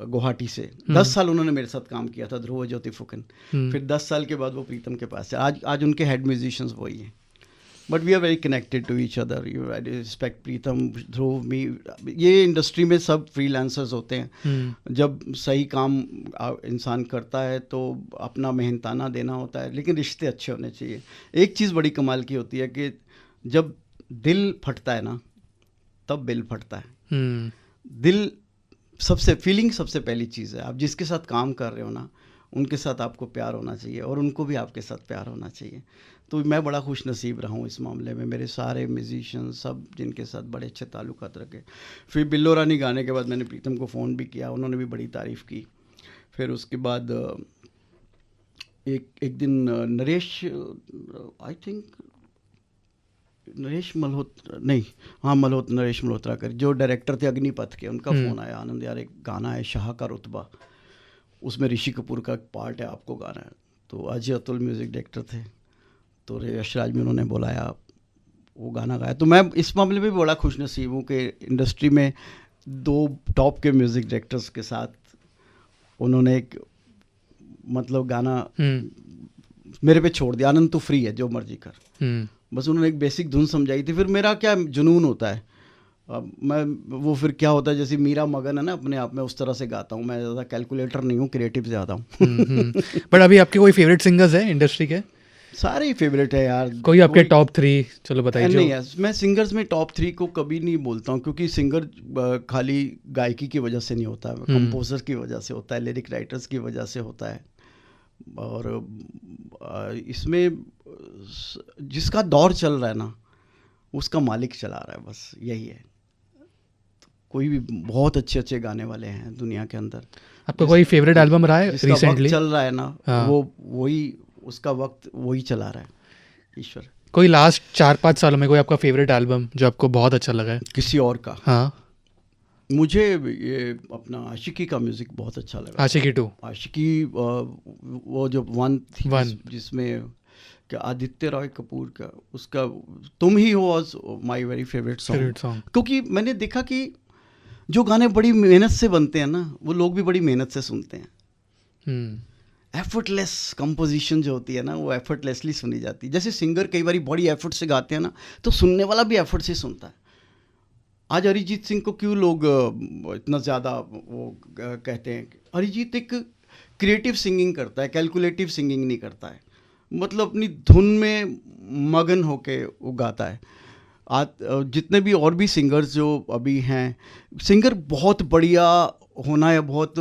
गुवाहाटी से, 10 साल उन्होंने मेरे साथ काम किया था, ध्रुव ज्योति फुकन। फिर 10 साल के बाद वो प्रीतम के पास है। आज उनके हेड म्यूजिशियंस वही हैं। But we are very connected to each other. You I respect Pritam, Dhruv, me. ये इंडस्ट्री में सब फ्रीलांसर्स होते हैं। जब सही काम इंसान करता है तो अपना मेहनताना देना होता है, लेकिन रिश्ते अच्छे होने चाहिए। एक चीज़ बड़ी कमाल की होती है कि जब दिल फटता है ना, तब बिल फटता है। दिल सबसे फीलिंग सबसे पहली चीज़ है। आप जिसके साथ काम कर रहे हो ना, उनके साथ आपको प्यार होना चाहिए और उनको भी आपके साथ प्यार होना चाहिए। तो मैं बड़ा खुश नसीब रहा हूँ इस मामले में। मेरे सारे म्यूजिशियन सब जिनके साथ बड़े अच्छे ताल्लुकात रखे। फिर बिल्लो रानी गाने के बाद मैंने प्रीतम को फ़ोन भी किया, उन्होंने भी बड़ी तारीफ़ की। फिर उसके बाद एक दिन नरेश, आई थिंक नरेश मल्होत्रा, नहीं हाँ मल्होत्रा, नरेश मल्होत्रा कर, जो डायरेक्टर थे अग्निपथ के, उनका फ़ोन आया, आनंद यार एक गाना है शाह का रुतबा, उसमें ऋषि कपूर का पार्ट है, आपको गाना है। तो अजय अतुल म्यूज़िक डायरेक्टर थे, तो यशराज में उन्होंने बुलाया, वो गाना गाया। तो मैं इस मामले में भी बड़ा खुश नसीब हूँ कि इंडस्ट्री में 2 टॉप के म्यूज़िक डायरेक्टर्स के साथ उन्होंने एक मतलब गाना मेरे पे छोड़ दिया। आनंद तो फ्री है, जो मर्जी कर, बस उन्होंने एक बेसिक धुन समझाई थी। फिर मेरा क्या जुनून होता है, मैं वो फिर क्या होता है, जैसे मीरा मगन है ना अपने आप में, उस तरह से गाता हूँ मैं। ज़्यादा कैलकुलेटर नहीं हूँ, क्रिएटिव ज़्यादा हूँ। बट अभी आपके कोई फेवरेट सिंगर्स हैं इंडस्ट्री के? सारे ही फेवरेट है यार। कोई आपके टॉप 3 चलो बताइए। नहीं यार, मैं सिंगर्स में टॉप 3 को कभी नहीं बोलता हूँ, क्योंकि सिंगर खाली गायकी की वजह से नहीं होता है, कंपोजर की वजह से होता है, लिरिक राइटर्स की वजह से होता है। और इसमें जिसका दौर चल रहा है ना, उसका मालिक चला रहा है, बस यही है। तो कोई भी बहुत अच्छे अच्छे गाने वाले हैं दुनिया के अंदर। आपका कोई फेवरेट एल्बम रहा है रिसेंटली? चल रहा है ना, वो वही, उसका वक्त वही चला रहा है, ईश्वर। कोई लास्ट 4-5 सालों में कोई आपका फेवरेट एल्बम जो आपको बहुत अच्छा लगा है किसी और का? हाँ, मुझे ये अपना आशिकी का म्यूजिक बहुत अच्छा लगा। आशिकी 2, आशिकी वो जो 1 थी, जिसमें क्या आदित्य रॉय कपूर का, उसका तुम ही हो was my very favourite song. क्योंकि मैंने देखा कि जो गाने बड़ी मेहनत से बनते हैं ना, वो लोग भी बड़ी मेहनत से सुनते हैं। एफर्टलेस कंपोजिशन जो होती है ना, वो एफर्टलेसली सुनी जाती है। जैसे सिंगर कई बार बड़ी एफर्ट से गाते हैं ना, तो सुनने वाला भी एफर्ट से सुनता है। आज अरिजीत सिंह को क्यों लोग इतना ज़्यादा वो कहते हैं? अरिजीत एक क्रिएटिव सिंगिंग करता है, कैलकुलेटिव सिंगिंग नहीं करता है। मतलब अपनी धुन में मगन होके वो गाता है। जितने भी और भी सिंगर्स जो अभी हैं, सिंगर बहुत बढ़िया होना या बहुत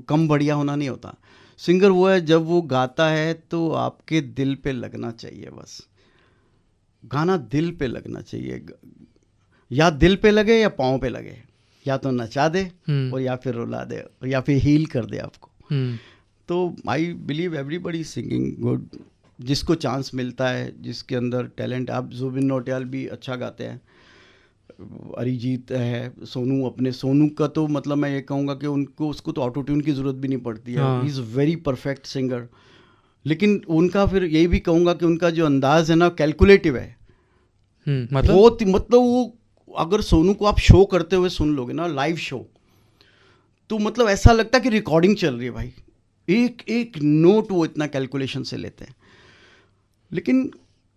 कम बढ़िया होना नहीं होता। सिंगर वो है जब वो गाता है तो आपके दिल पे लगना चाहिए। बस गाना दिल पे लगना चाहिए, या दिल पे लगे या पाँव पे लगे, या तो नचा दे और या फिर रुला दे और या फिर हील कर दे आपको। तो I believe everybody singing good जिसको चांस मिलता है, जिसके अंदर टैलेंट, आप जुबिन नौटियाल भी अच्छा गाते हैं, अरिजीत है, सोनू का तो मतलब मैं ये कहूँगा कि उसको तो ऑटो ट्यून की ज़रूरत भी नहीं पड़ती है, he is very perfect singer. लेकिन उनका फिर यही भी कहूँगा कि उनका जो अंदाज़ है ना कैलकुलेटिव है, मतलब बहुत मतलब वो अगर सोनू को आप शो करते हुए सुन लोगे ना, लाइव शो, तो मतलब ऐसा लगता है कि रिकॉर्डिंग चल रही है भाई, एक एक नोट वो इतना कैलकुलेशन से लेते हैं। लेकिन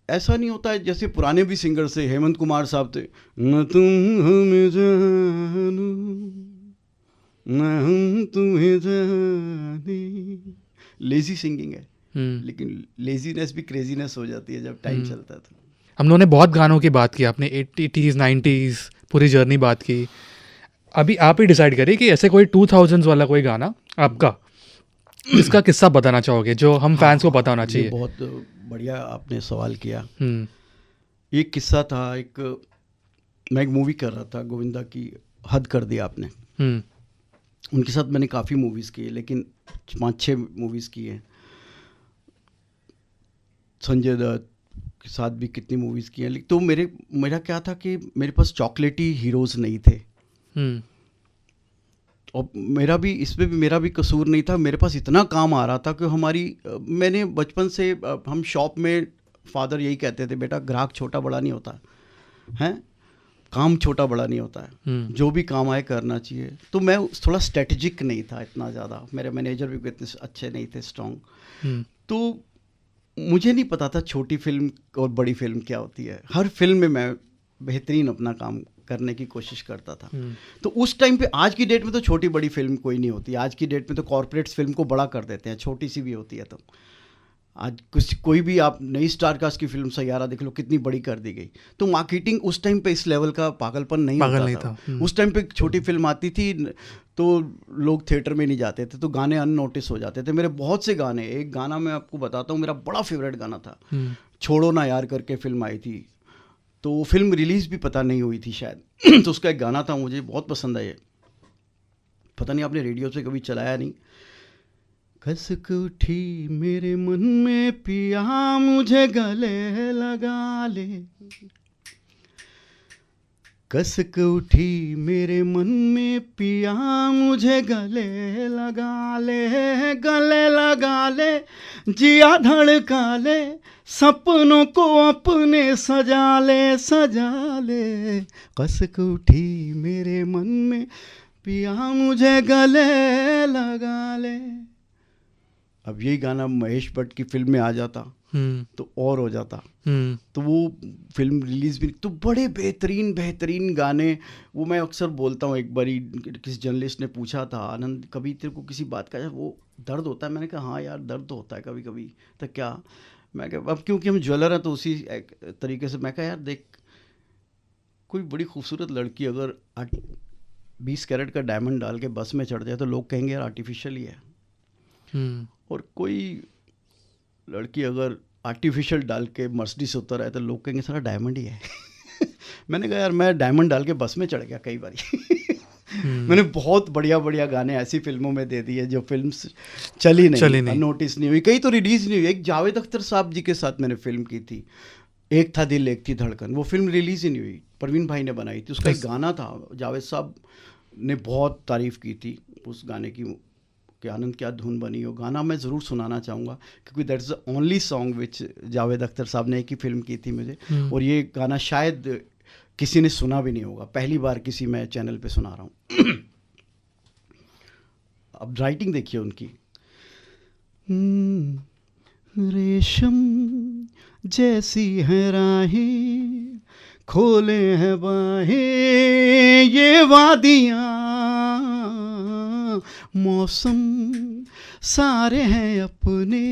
ऐसा नहीं होता है जैसे पुराने भी सिंगर से, हेमंत कुमार साहब थे, न तुम हमें जानू न हम तुम्हें जाने, लेजी सिंगिंग है, लेकिन लेजीनेस भी क्रेजीनेस हो जाती है जब टाइम चलता है। तो हम लोगों ने बहुत गानों की बात की, आपने 80s 90s पूरी जर्नी बात की। अभी आप ही डिसाइड करिए कि ऐसे कोई 2000s वाला कोई गाना आपका जिसका किस्सा बताना चाहोगे, जो हम फैंस को पता होना चाहिए। बहुत बढ़िया आपने सवाल किया। एक किस्सा था, मैं एक मूवी कर रहा था गोविंदा की, हद कर दिया आपने। उनके साथ मैंने काफ़ी मूवीज़ की है, लेकिन 5-6 मूवीज़ की हैं। संजय दत्त के साथ भी कितनी मूवीज़ की हैं। तो मेरा क्या था कि मेरे पास चॉकलेटी हीरोज़ नहीं थे, और मेरा भी कसूर नहीं था। मेरे पास इतना काम आ रहा था कि मैंने बचपन से, हम शॉप में फादर यही कहते थे, बेटा ग्राहक छोटा बड़ा नहीं होता है, काम छोटा बड़ा नहीं होता है, जो भी काम आए करना चाहिए। तो मैं थोड़ा स्ट्रेटजिक नहीं था इतना ज़्यादा, मेरे मैनेजर भी इतने अच्छे नहीं थे, स्ट्रॉन्ग। तो मुझे नहीं पता था छोटी फिल्म और बड़ी फिल्म क्या होती है। हर फिल्म में मैं बेहतरीन अपना काम करने की कोशिश करता था। तो उस टाइम पे, आज की डेट में तो छोटी बड़ी फिल्म कोई नहीं होती, आज की डेट में तो कॉर्पोरेट्स फिल्म को बड़ा कर देते हैं, छोटी सी भी होती है तो। आज कोई भी आप नई स्टार कास्ट की फिल्म सैयारा देख लो, कितनी बड़ी कर दी गई। तो मार्केटिंग उस टाइम पे इस लेवल का पागलपन नहीं होता था। उस टाइम पे छोटी फिल्म आती थी तो लोग थिएटर में नहीं जाते थे, तो गाने अननोटिस हो जाते थे। मेरे बहुत से गाने, एक गाना मैं आपको बताता हूँ, मेरा बड़ा फेवरेट गाना था, छोड़ो ना यार करके फिल्म आई थी, तो वो फिल्म रिलीज़ भी पता नहीं हुई थी शायद। तो उसका एक गाना था, मुझे बहुत पसंद है ये, पता नहीं आपने रेडियो से कभी चलाया नहीं। खसक उठी मेरे मन में पिया मुझे गले लगा ले, कसक उठी मेरे मन में पिया मुझे गले लगा ले, गले लगा ले, जिया धड़का ले, सपनों को अपने सजा ले, कसक उठी मेरे मन में पिया मुझे गले लगा ले। अब यही गाना महेश भट्ट की फिल्म में आ जाता तो और हो जाता। तो वो फिल्म रिलीज भी, तो बड़े बेहतरीन गाने। वो मैं अक्सर बोलता हूँ, एक बारी किसी जर्नलिस्ट ने पूछा था, आनंद कभी तेरे को किसी बात का वो दर्द होता है? मैंने कहा हाँ यार दर्द तो होता है कभी कभी। तो क्या, मैं कहा अब क्योंकि हम ज्वेलर हैं तो उसी तरीके से मैं कहा यार देख, कोई बड़ी खूबसूरत लड़की अगर 20 कैरेट का डायमंड डाल के बस में चढ़ जाए तो लोग कहेंगे यार आर्टिफिशियल ही है। और कोई लड़की अगर आर्टिफिशियल डाल के मर्सिडीज उतर आए तो लोग कहेंगे सारा डायमंड ही है। मैंने कहा यार मैं डायमंड डाल के बस में चढ़ गया कई बारी। मैंने बहुत बढ़िया गाने ऐसी फिल्मों में दे दिए जो फिल्म चली नहीं, नोटिस नहीं हुई, कई तो रिलीज नहीं हुई। एक जावेद अख्तर साहब जी के साथ मैंने फिल्म की थी, एक था दिल एक थी धड़कन, वो फिल्म रिलीज ही नहीं हुई, परवीन भाई ने बनाई थी। उसका एक गाना था, जावेद साहब ने बहुत तारीफ की थी उस गाने की कि आनंद क्या धुन बनी हो। गाना मैं ज़रूर सुनाना चाहूँगा क्योंकि that is the only song which Javed Akhtar साहब ने एक ही फिल्म की थी मुझे, और ये गाना शायद किसी ने सुना भी नहीं होगा, पहली बार किसी मैं चैनल पे सुना रहा हूँ। अब राइटिंग देखिए उनकी, रेशम जैसी है राहें खोले हैं बाहें ये वादियाँ, मौसम सारे हैं अपने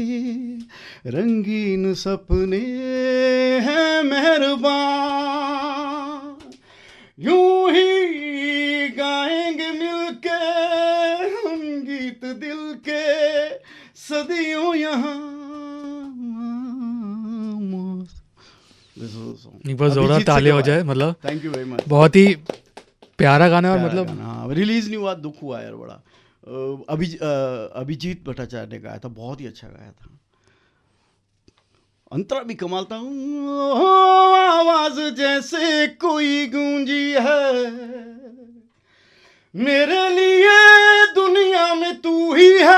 रंगीन सपने हैं मेहरबान, यूं ही गाएंगे मिलके हम गीत दिल के सदियों यहाँ। एक बार जोरदार ताली हो जाए। मतलब थैंक यू वेरी मच, बहुत ही प्यारा गाना। और मतलब हाँ, रिलीज नहीं हुआ, दुख हुआ यार बड़ा। अभिजीत भट्टाचार्य ने गाया था, बहुत ही अच्छा गाया था। अंतरा भी कमालता हूँ, आवाज जैसे कोई गूंजी है, मेरे लिए दुनिया में तू ही है,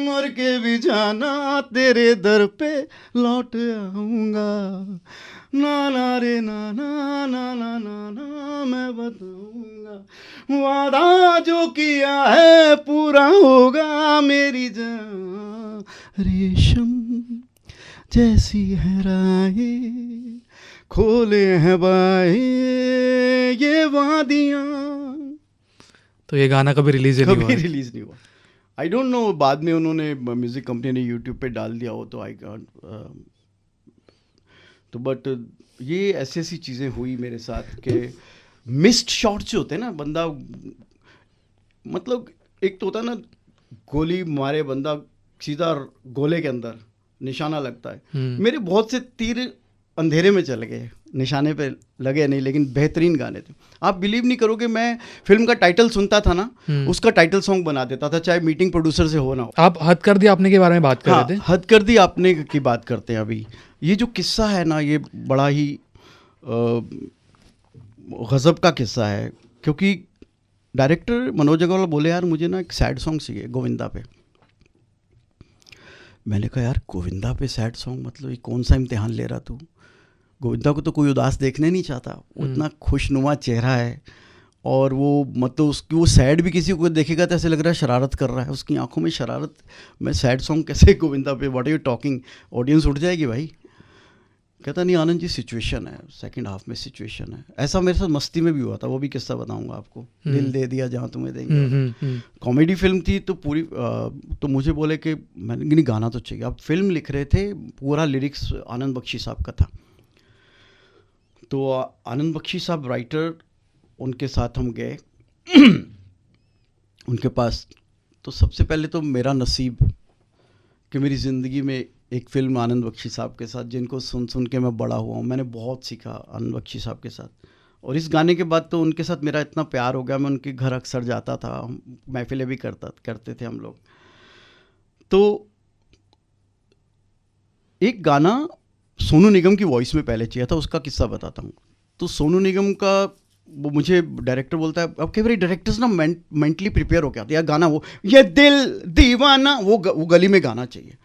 मर के भी जाना तेरे दर पे लौट आऊंगा, ना ना रे ना ना ना ना ना ना मैं बताऊंगा, वादा जो किया है पूरा होगा, मेरी जान रेशम जैसी है राहें, खोले हैं बाहें ये वादियाँ। तो ये गाना कभी रिलीज नहीं कभी हुआ? रिलीज नहीं हुआ। आई डोंट नो, बाद में उन्होंने म्यूजिक कंपनी ने यूट्यूब पे डाल दिया हो तो आई कांट, तो बट ये ऐसी ऐसी चीज़ें हुई मेरे साथ कि मिस्ड शॉट्स जो होते हैं ना, बंदा मतलब एक तो होता है ना, गोली मारे बंदा सीधा गोले के अंदर निशाना लगता है, मेरे बहुत से तीर अंधेरे में चले गए, निशाने पे लगे नहीं, लेकिन बेहतरीन गाने थे। आप बिलीव नहीं करोगे, मैं फिल्म का टाइटल सुनता था ना, उसका टाइटल सॉन्ग बना देता था, चाहे मीटिंग प्रोड्यूसर से हो ना हो। आप हद कर दिया आपने के बारे में बात कर रहे थे। हद कर दी आपने की बात करते हैं अभी। ये जो किस्सा है ना, ये बड़ा ही गज़ब का किस्सा है, क्योंकि डायरेक्टर मनोज अग्रवाल बोले यार मुझे ना एक सैड सॉन्ग चाहिए गोविंदा पे। मैंने कहा यार गोविंदा पे सैड सॉन्ग, मतलब ये कौन सा इम्तिहान ले रहा तू? गोविंदा को तो कोई उदास देखने नहीं चाहता, वो इतना खुशनुमा चेहरा है, और वो मतलब उसकी वो सैड भी किसी को देखेगा तो ऐसे लग रहा है शरारत कर रहा है, उसकी आंखों में शरारत। मैं सैड सॉन्ग कैसे गोविंदा पे, what are you talking, audience उठ जाएगी भाई। कहता नहीं आनंद जी सिचुएशन है, सेकंड हाफ में सिचुएशन है। ऐसा मेरे साथ मस्ती में भी हुआ था, वो भी किस्सा बताऊंगा आपको, दिल दे दिया जहाँ तुम्हें देंगे। कॉमेडी फिल्म थी तो पूरी तो मुझे बोले कि मैंने नहीं गाना तो चाहिए। अब फिल्म लिख रहे थे, पूरा लिरिक्स आनंद बख्शी साहब का था, तो आनंद बख्शी साहब राइटर, उनके साथ हम गए उनके पास। तो सबसे पहले तो मेरा नसीब कि मेरी ज़िंदगी में एक फ़िल्म आनंद बख्शी साहब के साथ, जिनको सुन सुन के मैं बड़ा हुआ हूँ। मैंने बहुत सीखा आनंद बख्शी साहब के साथ, और इस गाने के बाद तो उनके साथ मेरा इतना प्यार हो गया, मैं उनके घर अक्सर जाता था, महफिलें भी करते थे हम लोग। तो एक गाना सोनू निगम की वॉइस में पहले चाहिए था, उसका किस्सा बताता हूँ। तो सोनू निगम का वो मुझे डायरेक्टर बोलता है, अब कई बार डायरेक्टर्स ना मेंटली प्रिपेयर हो गया था, यार गाना वो ये दिल दीवाना वो गली में गाना चाहिए।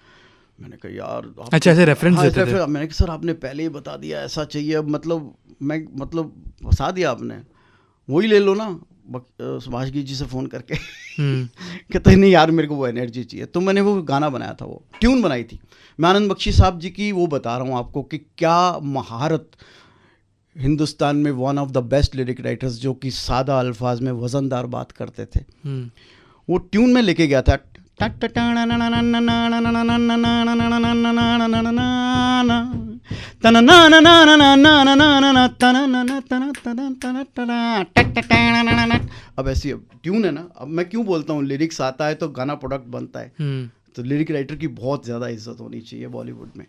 मैंने कहा यार अच्छा ऐसे रेफरेंस देते थे? मैंने कहा सर आपने पहले ही बता दिया ऐसा चाहिए, अब मतलब फंसा दिया आपने, वही ले लो ना सुभाष जी से फ़ोन करके। कहते नहीं यार मेरे को वो एनर्जी चाहिए। तो मैंने वो गाना बनाया था, वो ट्यून बनाई थी। मैं आनंद बख्शी साहब जी की वो बता रहा हूँ आपको कि क्या महारत, हिंदुस्तान में one of the best lyric writers, जो कि सादा अल्फाज में वज़नदार बात करते थे। वो ट्यून में लेके गया था, अब ऐसी ट्यून है ना। अब मैं क्यों बोलता हूँ, लिरिक्स आता है तो गाना प्रोडक्ट बनता है, तो लिरिक राइटर की बहुत ज़्यादा इज्जत होनी चाहिए बॉलीवुड में,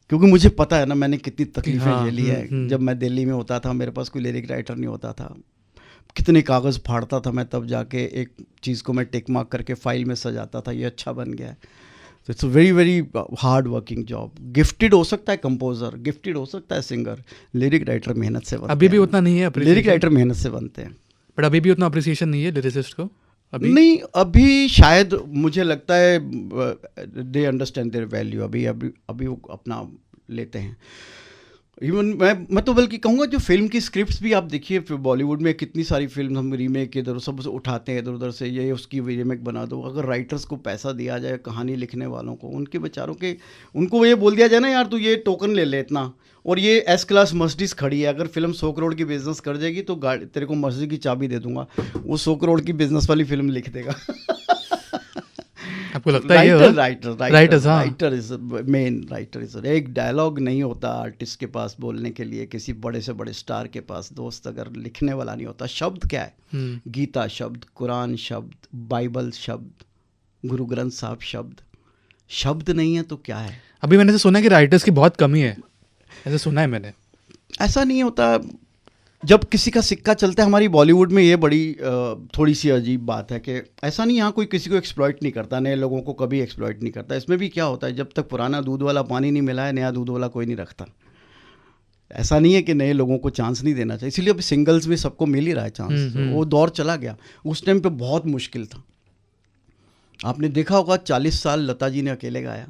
क्योंकि मुझे पता है ना मैंने कितनी तकलीफें झेली है। जब मैं दिल्ली में होता था, मेरे पास कोई लिरिक राइटर नहीं होता था, कितने कागज़ फाड़ता था मैं, तब जाके एक चीज़ को मैं टिक मार्क करके फाइल में सजाता था, ये अच्छा बन गया है। तो it's very very hard working job. Gifted हो सकता है कंपोजर, गिफ्टेड हो सकता है सिंगर, लिरिक राइटर मेहनत से बनते हैं। अभी भी उतना नहीं है, लिरिक राइटर मेहनत से बनते हैं, बट अभी भी उतना अप्रिसिएशन नहीं है लिरिसिस्ट को अभी? नहीं, अभी शायद मुझे लगता है दे अंडरस्टैंड देयर वैल्यू, अभी वो अपना लेते हैं। इवन मैं तो बल्कि कहूँगा जो फिल्म की स्क्रिप्ट्स भी आप देखिए, बॉलीवुड में कितनी सारी फिल्म हम रीमेक इधर सब उठाते हैं इधर उधर से, ये उसकी रीमेक बना दो। अगर राइटर्स को पैसा दिया जाए, कहानी लिखने वालों को, उनके बेचारों के, उनको ये बोल दिया जाए ना यार तू ये टोकन ले ले इतना, और ये एस क्लास मर्सिडीज खड़ी है, अगर फिल्म 100 करोड़ की बिजनेस कर जाएगी तो गाड़ी तेरे को मर्सिडीज की चाबी दे दूंगा, वो 100 करोड़ की बिजनेस वाली फिल्म लिख देगा। आपको लगता है writer is main, writer is, एक डायलॉग नहीं होता आर्टिस्ट के पास बोलने के लिए, किसी बड़े से बड़े स्टार के पास दोस्त, अगर लिखने वाला नहीं होता। शब्द क्या है? गीता शब्द, कुरान शब्द, बाइबल शब्द, गुरु ग्रंथ साहब शब्द। शब्द नहीं है तो क्या है? अभी मैंने सुना है कि राइटर्स की बहुत कमी है, ऐसा सुना है मैंने। ऐसा नहीं होता, जब किसी का सिक्का चलता है, हमारी बॉलीवुड में ये बड़ी थोड़ी सी अजीब बात है कि ऐसा नहीं यहाँ कोई किसी को एक्सप्लॉइट नहीं करता, नए लोगों को कभी एक्सप्लॉइट नहीं करता। इसमें भी क्या होता है, जब तक पुराना दूध वाला पानी नहीं मिला है, नया दूध वाला कोई नहीं रखता। ऐसा नहीं है कि नए लोगों को चांस नहीं देना चाहिए, इसलिए अभी सिंगल्स में सबको मिल ही रहा है चांस। वो दौर चला गया, उस टाइम पे बहुत मुश्किल था। आपने देखा होगा 40 साल लता जी ने अकेले गाया,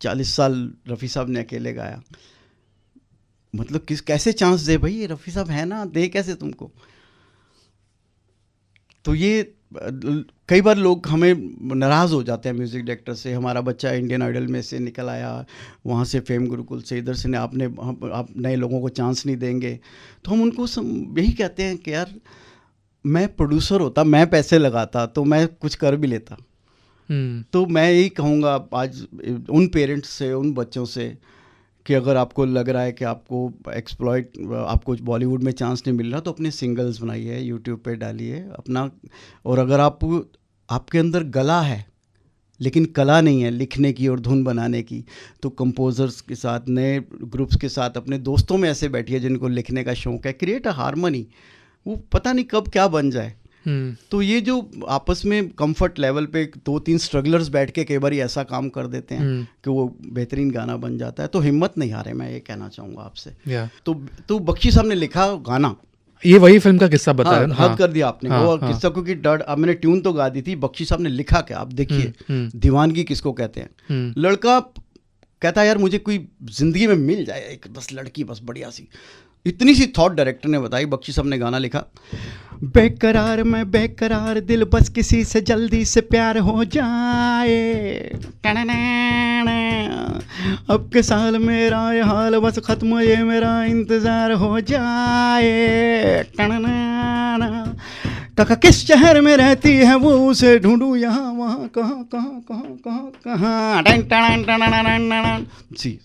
40 साल रफ़ी साहब ने अकेले गाया। मतलब कैसे चांस दे भाई, ये रफ़ी साहब है ना, दे कैसे तुमको। तो ये कई बार लोग हमें नाराज़ हो जाते हैं म्यूज़िक डायरेक्टर से, हमारा बच्चा इंडियन आइडल में से निकल आया, वहाँ से फेम गुरुकुल से, इधर से आप नए लोगों को चांस नहीं देंगे। तो हम उनको यही कहते हैं कि यार मैं प्रोड्यूसर होता, मैं पैसे लगाता तो मैं कुछ कर भी लेता। तो मैं यही कहूँगा आज उन पेरेंट्स से, उन बच्चों से, कि अगर आपको लग रहा है कि आपको बॉलीवुड में चांस नहीं मिल रहा, तो अपने सिंगल्स बनाइए, यूट्यूब पे डालिए अपना। और अगर आपके अंदर गला है लेकिन कला नहीं है लिखने की और धुन बनाने की, तो कंपोजर्स के साथ, नए ग्रुप्स के साथ, अपने दोस्तों में ऐसे बैठिए जिनको लिखने का शौक़ है, क्रिएट अ हारमोनी। वो पता नहीं कब क्या बन जाए। तो ये जो आपस में कंफर्ट लेवल पे 2-3 स्ट्रगलर्स बैठ के कई बार ऐसा काम कर देते हैं कि वो बेहतरीन गाना बन जाता है। तो हिम्मत नहीं हारे, मैं ये कहना चाहूँगा आपसे। तो बख्शी साहब ने लिखा गाना, ये वही फिल्म का किस्सा बता रहे हैं। हद कर दिया आपने वो किस्सा, क्योंकि अब मैंने ट्यून तो गा दी थी, बख्शी साहब ने लिखा क्या आप देखिए। दीवानगी किसको कहते हैं। लड़का कहता है यार मुझे कोई जिंदगी में मिल जाए एक 10 लड़की बस बढ़िया सी, इतनी सी थॉट डायरेक्टर ने बताई। बख्शी साहब ने गाना लिखा, बेकरार मैं बेकरार, दिल बस किसी से जल्दी से प्यार हो जाए, अब के साल मेरा ये हाल बस खत्म, ये मेरा इंतजार हो जाए, काका किस शहर में रहती है वो, उसे ढूंढूं यहाँ वहाँ कहाँ कहाँ कहाँ कहाँ कहाँ। जी,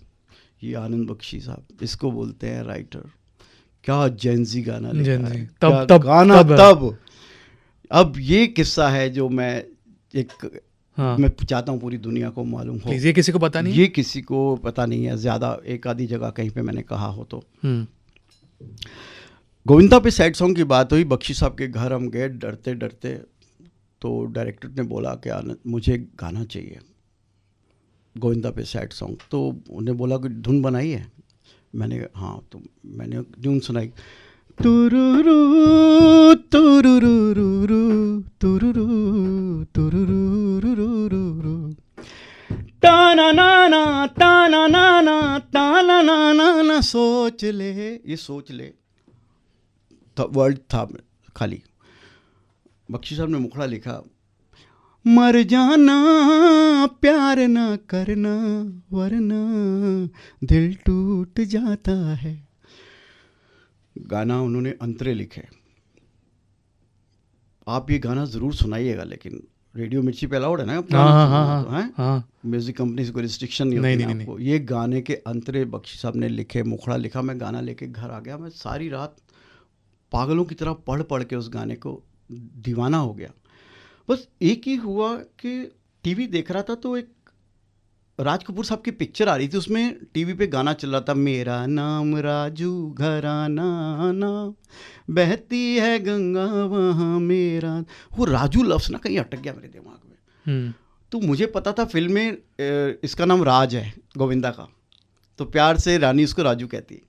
ये आनंद बख्शी साहब, इसको बोलते हैं राइटर। क्या जेंजी गाना लिखा है, तब अब ये किस्सा है जो मैं मैं चाहता हूँ पूरी दुनिया को मालूम हो। ये किसी को पता नहीं, ये किसी को पता नहीं है ज़्यादा, एक आधी जगह कहीं पे मैंने कहा हो तो। गोविंदा पे सैड सॉन्ग की बात हुई, बख्शी साहब के घर हम गए डरते डरते, तो डायरेक्टर ने बोला कि आनंद मुझे गाना चाहिए गोविंदा पे सैड सॉन्ग। तो उन्हें बोला कि धुन बनाई है, मैंने हाँ, तो मैंने धुन सुनाई, तुरुरु तुरुरुरुरु तुरुरु तुरुरुरुरुरु ताना नाना ताना नाना ताना नाना, सोच ले, ये सोच ले वर्ड था खाली। बख्शी साहब ने मुखड़ा लिखा, मर जाना प्यार ना करना वरना दिल टूट जाता है। गाना उन्होंने अंतरे लिखे। आप ये गाना ज़रूर सुनाइएगा, लेकिन रेडियो मिर्ची पे अलाउड है ना अपना, म्यूजिक कंपनी से कोई रिस्ट्रिक्शन नहीं होती आपको। ये गाने के अंतरे बख्शी साहब ने लिखे, मुखड़ा लिखा। मैं गाना लेके घर आ गया, मैं सारी रात पागलों की तरह पढ़ पढ़ के उस गाने को दीवाना हो गया। बस एक ही हुआ कि टीवी देख रहा था तो एक राज कपूर साहब की पिक्चर आ रही थी, उसमें टीवी पे गाना चल रहा था, मेरा नाम राजू घराना नाम बहती है गंगा वहाँ मेरा। वो राजू लफ्ज़ ना कहीं अटक गया मेरे दिमाग में। तो मुझे पता था फिल्म में इसका नाम राज है गोविंदा का, तो प्यार से रानी उसको राजू कहती है।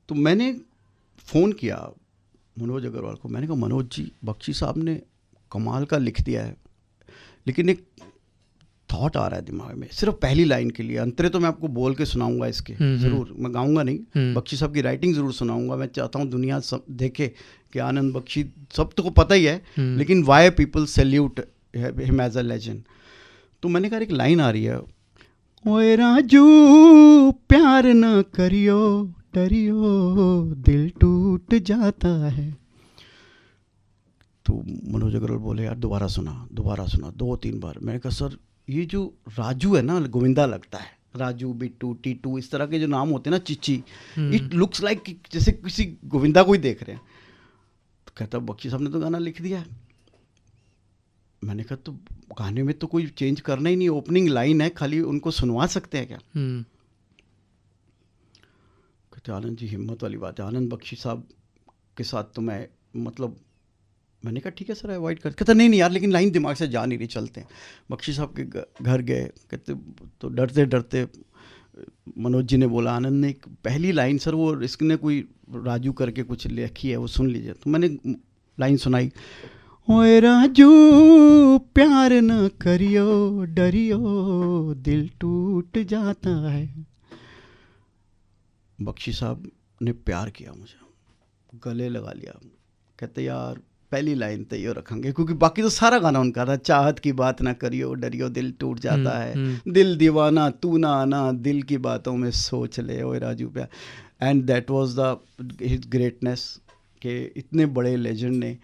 तो मैंने फ़ोन किया मनोज अग्रवाल को, मैंने कहा मनोज जी बख्शी साहब ने कमाल का लिख दिया है, लेकिन एक थॉट आ रहा है दिमाग में, सिर्फ पहली लाइन के लिए। अंतरे तो मैं आपको बोल के सुनाऊंगा इसके, ज़रूर मैं गाऊंगा नहीं, बख्शी साहब की राइटिंग ज़रूर सुनाऊंगा। मैं चाहता हूँ दुनिया सब देखे कि आनंद बख्शी, सब तो को पता ही है, लेकिन why people salute him as a legend. तो मैंने कहा एक लाइन आ रही है, ओए राजू प्यार ना करियो डरियो दिल टूट जाता है। तो मनोज अग्रवाल बोले यार दोबारा सुना 2-3 बार। मैंने कहा सर ये जो राजू है ना, गोविंदा लगता है, राजू बिट्टू टीटू इस तरह के जो नाम होते हैं ना, चिच्ची, इट लुक्स लाइक जैसे किसी गोविंदा को ही देख रहे हैं। तो कहता बख्शी साहब ने तो गाना लिख दिया है। मैंने कहा तो गाने में तो कोई चेंज करना ही नहीं, ओपनिंग लाइन है, खाली उनको सुनवा सकते हैं क्या? कहते आनंद जी हिम्मत वाली बात है, आनंद बख्शी साहब के साथ तो मैं मतलब मैंने कहा ठीक है सर अवॉइड कर, कहता नहीं यार लेकिन लाइन दिमाग से जा नहीं रही, चलते हैं। बख्शी साहब के घर गए, कहते तो डरते डरते मनोज जी ने बोला आनंद ने एक पहली लाइन सर वो इसने कोई राजू करके कुछ लिखी है वो सुन लीजिए, तो मैंने लाइन सुनाई, ओए राजू प्यार न करियो डरियो दिल टूट जाता है। बख्शी साहब ने प्यार किया मुझे, गले लगा लिया, कहते यार पहली लाइन तो ये रखेंगे, क्योंकि बाकी तो सारा गाना उनका था, चाहत की बात ना करियो डरियो दिल टूट जाता है, दिल दीवाना तू ना आना दिल की बातों में सोच ले ओए राजू प्यार। And that was the his greatness कि इतने बड़े लेजेंड ने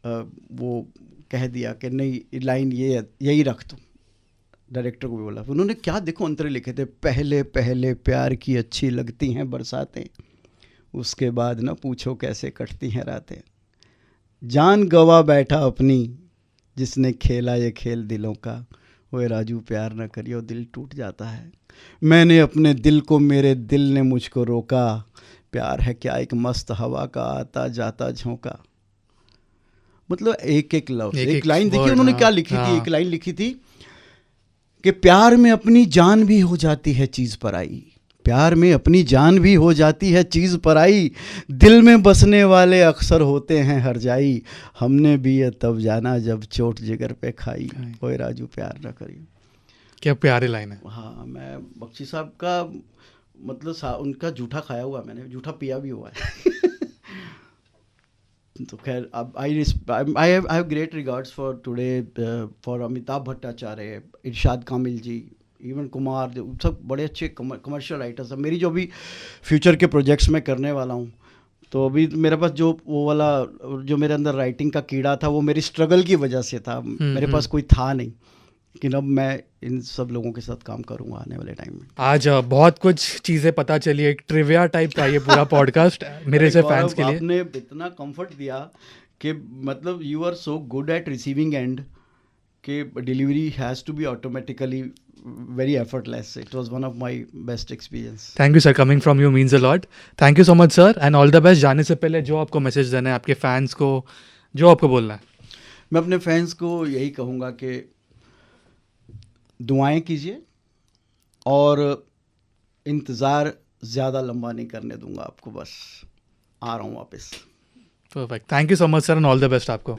वो कह दिया कि नहीं लाइन ये यही रख तू। डायरेक्टर को भी बोला, उन्होंने क्या देखो अंतरे लिखे थे, पहले पहले प्यार की अच्छी लगती हैं बरसातें, उसके बाद ना पूछो कैसे कटती हैं रातें, जान गवा बैठा अपनी जिसने खेला ये खेल दिलों का, ओए राजू प्यार न करियो दिल टूट जाता है, मैंने अपने दिल को मेरे दिल ने मुझको रोका, प्यार है क्या एक मस्त हवा का आता जाता झोंका। मतलब एक एक लफ्ज एक लाइन देखिए उन्होंने क्या लिखी थी, एक लाइन लिखी थी कि प्यार में अपनी जान भी हो जाती है चीज़ पर आई, प्यार में अपनी जान भी हो जाती है चीज़ पर आई, दिल में बसने वाले अक्सर होते हैं हर जाई, हमने भी ये तब जाना जब चोट जिगर पे खाई, ओए राजू प्यार ना करियो। क्या प्यारी लाइन है। हाँ मैं बख्शी साहब का मतलब उनका जूठा खाया हुआ, मैंने जूठा पिया भी हुआ है। तो खैर अब I have great regards for today for Amitabh Bhattacharya, Irshad Kamil ji, even Kumar, सब बड़े अच्छे कमर्शियल राइटर्स हैं। मेरी जो भी फ्यूचर के प्रोजेक्ट्स में करने वाला हूँ, तो अभी मेरे पास जो वो वाला जो मेरे अंदर राइटिंग का कीड़ा था वो मेरी स्ट्रगल की वजह से था, मेरे पास कोई था नहीं, लेकिन अब मैं इन सब लोगों के साथ काम करूंगा आने वाले टाइम में। आज बहुत कुछ चीज़ें पता चली, एक ट्रिविया टाइप का ये पूरा पॉडकास्ट मेरे से फैंस के लिए। आपने इतना कंफर्ट दिया कि मतलब you are so good at receiving and कि delivery has to be automatically very effortless. It was one of my best experience. Thank you sir, coming from you means a lot. Thank you so much sir and all the best. जाने से पहले जो आपको message देना है आपके fans को, जो आपको बोलना है। मैं अपने फैंस को यही कहूँगा कि दुआएं कीजिए और इंतज़ार ज़्यादा लंबा नहीं करने दूंगा आपको, बस आ रहा हूँ वापस। Perfect, thank you so much sir and all the best आपको।